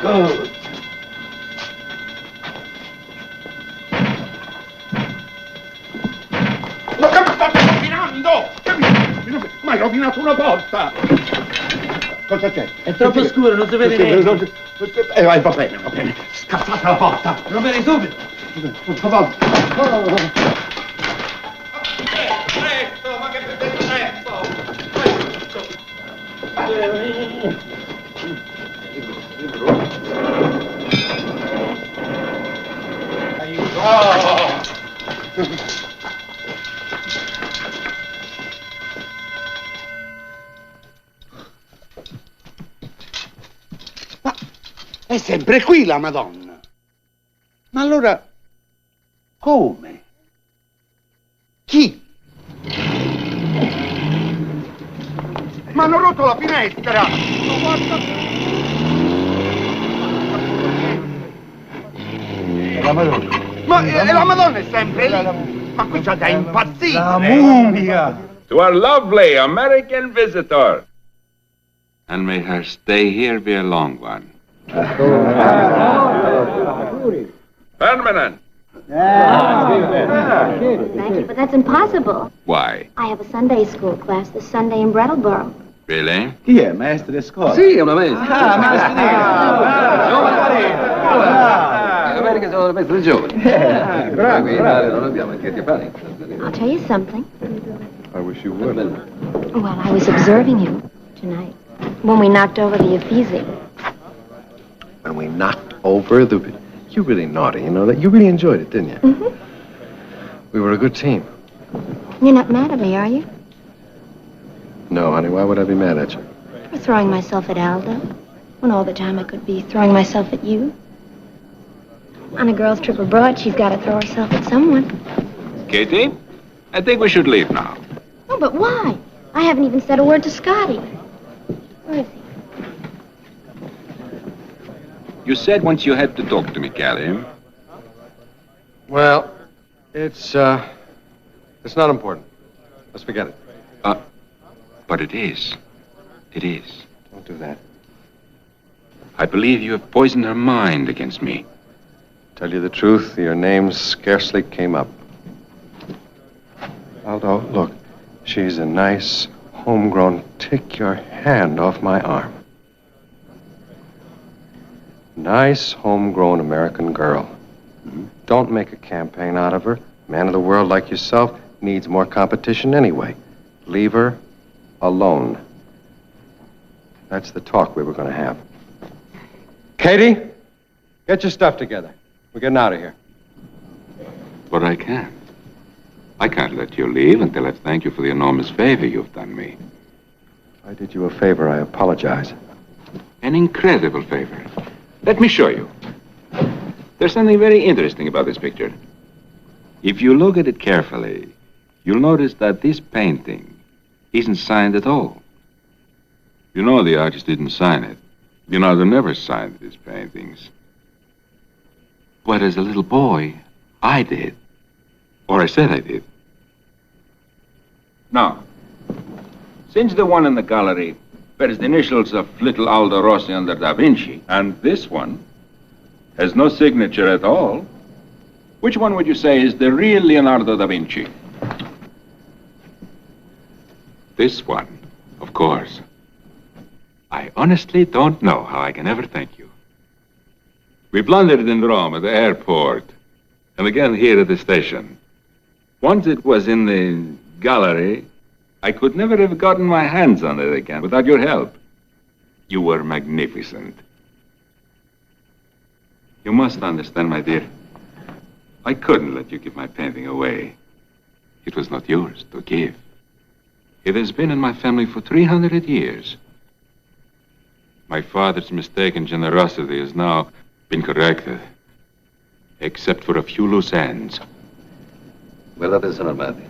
Good. Ma che mi state rovinando? Ma hai rovinato una porta! Cosa c'è? È troppo scuro, non si vede niente. Va bene. Scassate la porta! Va bene, subito. Presto, ma che presto! sempre qui la Madonna. Ma allora, come? Chi? Ma hanno rotto la finestra! La Madonna. Ma la Madonna è sempre lì! Ma qui c'è da impazzire! La mummia! To our lovely American visitor. And may her stay here be a long one. Permanent. Thank you, but that's impossible. Why? I have a Sunday school class this Sunday in Brattleboro. Really? Chi è, maestro di scuola? Sì, è una maestra. Ah, maestro L'America sono le maestre giovani. Bravo, Qui in Italia non abbiamo anche a fare. I'll tell you something. I wish you would. Well, I was observing you tonight when we knocked over the Uffizi. When we knocked over the... You really naughty, you know that? You really enjoyed it, didn't you? Mm-hmm. We were a good team. You're not mad at me, are you? No, honey, why would I be mad at you? For throwing myself at Aldo, when all the time I could be throwing myself at you. On a girl's trip abroad, she's got to throw herself at someone. Katie, I think we should leave now. Oh, but why? I haven't even said a word to Scotty. Where is he? You said once you had to talk to me, Callie. Well, it's not important. Let's forget it. But it is. It is. Don't do that. I believe you have poisoned her mind against me. Tell you the truth, your name scarcely came up. Aldo, look, she's a nice, homegrown, take your hand off my arm. Nice, homegrown American girl. Don't make a campaign out of her. Man of the world like yourself needs more competition anyway. Leave her alone. That's the talk we were going to have. Katie, get your stuff together. We're getting out of here. But I can't. I can't let you leave until I've thanked you for the enormous favor you've done me. If I did you a favor, I apologize. An incredible favor. Let me show you. There's something very interesting about this picture. If you look at it carefully, you'll notice that this painting isn't signed at all. You know the artist didn't sign it. Leonardo never signed his paintings. But as a little boy, I did. Or I said I did. Now, since the one in the gallery bears the initials of little Aldo Rossi under Da Vinci, and this one has no signature at all, which one would you say is the real Leonardo da Vinci? This one, of course. I honestly don't know how I can ever thank you. We blundered in Rome at the airport, and again here at the station. Once it was in the gallery, I could never have gotten my hands on it again without your help. You were magnificent. You must understand, my dear, I couldn't let you give my painting away. It was not yours to give. It has been in my family for 300 years. My father's mistaken generosity has now been corrected, except for a few loose ends. Well, that is Armati.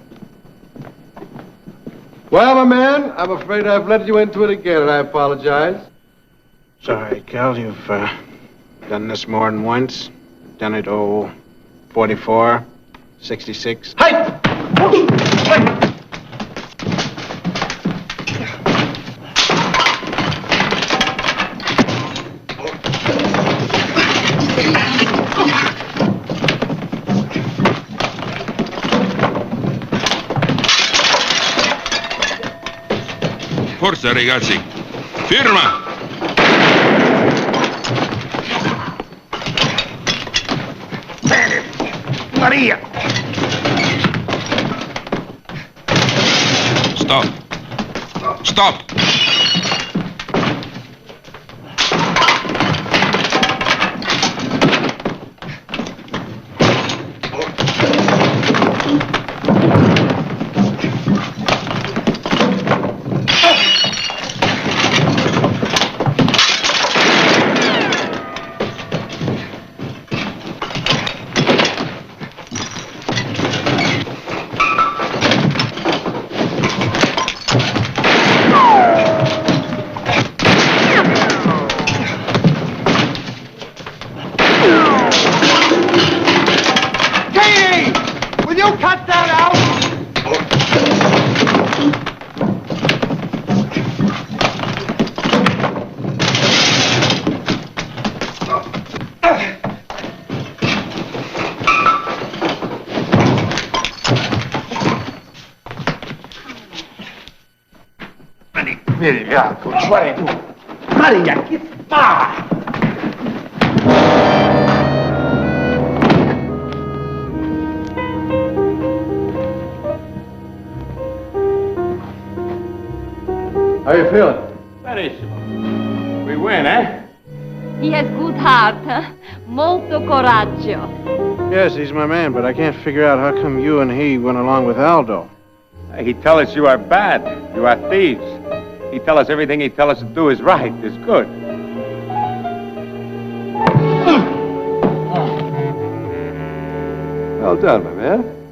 Well, my man, I'm afraid I've led you into it again, and I apologize. Sorry, Cal, you've done this more than once. Done it, 44, 66. Hey! Forza, ragazzi. Firma! Bene! Maria! Stop. Stop! you cut that out? Vieni, Bianco, guarda tu. Maria, che fa? How you feeling? Benissimo. We win, eh? He has good heart, huh? Molto coraggio. Yes, he's my man, but I can't figure out how come you and he went along with Aldo. He tell us you are bad. You are thieves. He tell us everything he tell us to do is right, is good. Well done, my man.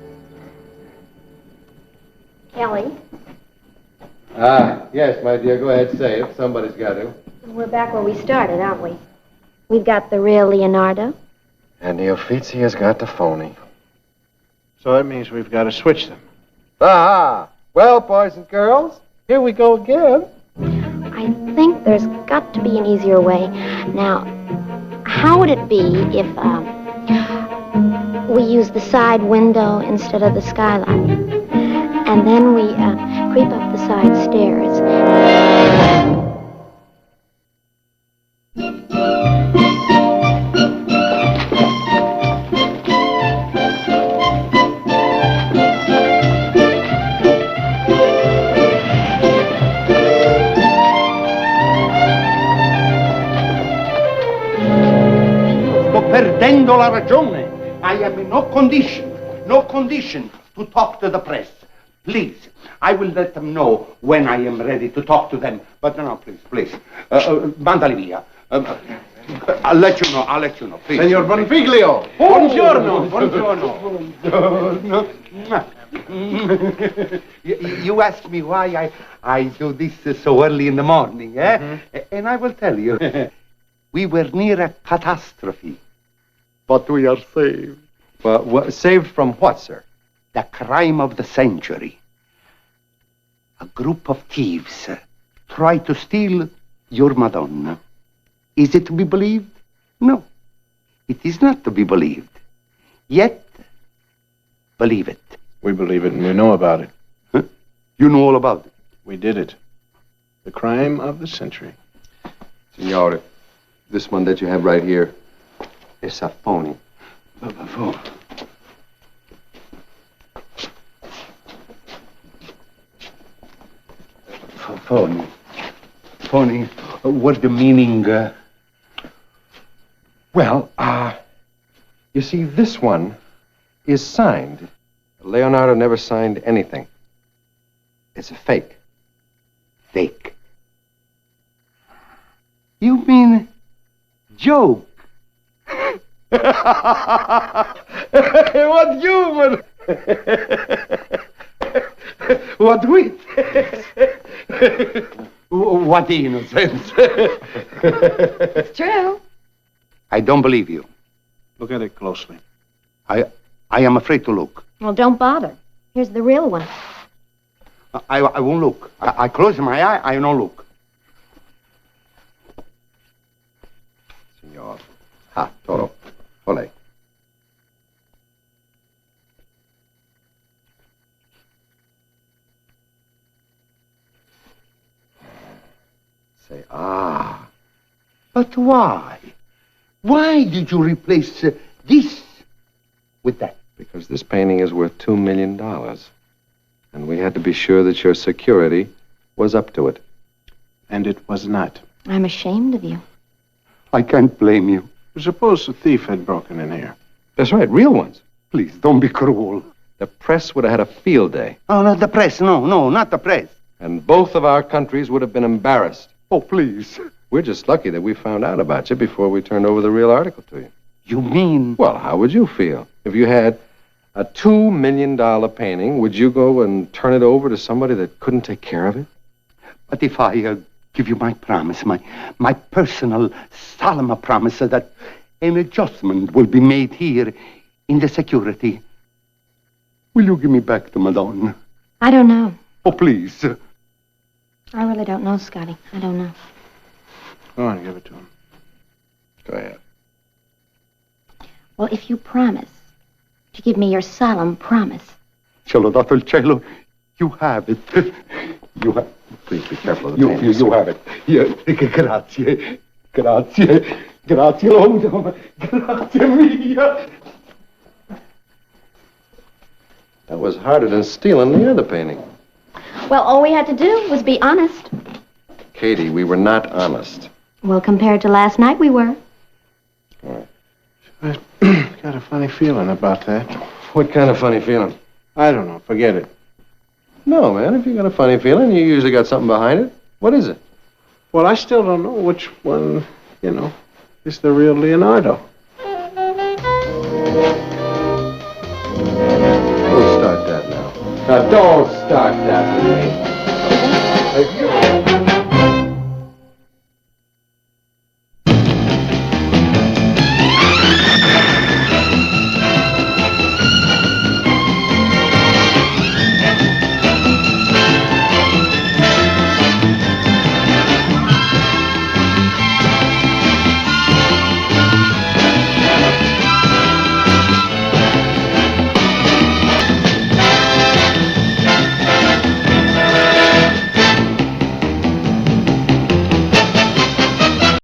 Kelly, Yes, my dear, go ahead, say it. Somebody's got to. we're back where we started, aren't we? We've got the real Leonardo. And the Uffizi has got the phony. So that means we've got to switch them. Aha! Well, boys and girls, here we go again. I think there's got to be an easier way. Now, how would it be if we use the side window instead of the skylight? And then we creep up the side stairs. Sto perdendo la ragione. I am in no condition to talk to the press. Please, I will let them know when I am ready to talk to them. But no, please. Mandali via. I'll let you know, please. Signor Bonfiglio! Buongiorno. You ask me why I do this so early in the morning, eh? Mm-hmm. And I will tell you. We were near a catastrophe, but we are saved. Well, saved from what, sir? The crime of the century. A group of thieves tried to steal your Madonna. Is it to be believed? No, it is not to be believed. Yet, believe it. We believe it and we know about it. Huh? You know all about it. We did it. The crime of the century. Signore, this one that you have right here is a phony. Phony. What the meaning? Well, you see, this one is signed. Leonardo never signed anything. It's a fake. Fake. You mean joke? What humor! What wit! What innocence! It's true. I don't believe you. Look at it closely. I am afraid to look. Well, don't bother. Here's the real one. I won't look. I close my eye, I don't look. Signor. Toro. Ole. Say, But why? Why did you replace this with that? because this painting is worth $2 million. And we had to be sure that your security was up to it. And it was not. I'm ashamed of you. I can't blame you. Suppose the thief had broken in here. That's right, real ones. Please, don't be cruel. The press would have had a field day. Oh, not the press. No, not the press. And both of our countries would have been embarrassed. Oh, please. We're just lucky that we found out about you before we turned over the real article to you. You mean? Well, how would you feel if you had a $2 million painting? Would you go and turn it over to somebody that couldn't take care of it? But if I give you my promise, my personal, solemn promise that an adjustment will be made here in the security, Will you give me back the Madonna? I don't know. Oh, please. I really don't know, Scotty. I don't know. Go on, give it to him. Go ahead. Well, if you promise to give me your solemn promise. Ce l'ho dato il cielo. You have it. You have... Please be careful of the You paintings. have it. Grazie. Grazie. Grazie, Lord. Grazie mia. That was harder than stealing the other painting. Well, all we had to do was be honest. Katie, we were not honest. Well, compared to last night, we were. I got a funny feeling about that. What kind of funny feeling? I don't know. Forget it. No, man. If you got a funny feeling, you usually got something behind it. What is it? Well, I still don't know which one, is the real Leonardo. Don't start that now. Now, don't start that with me.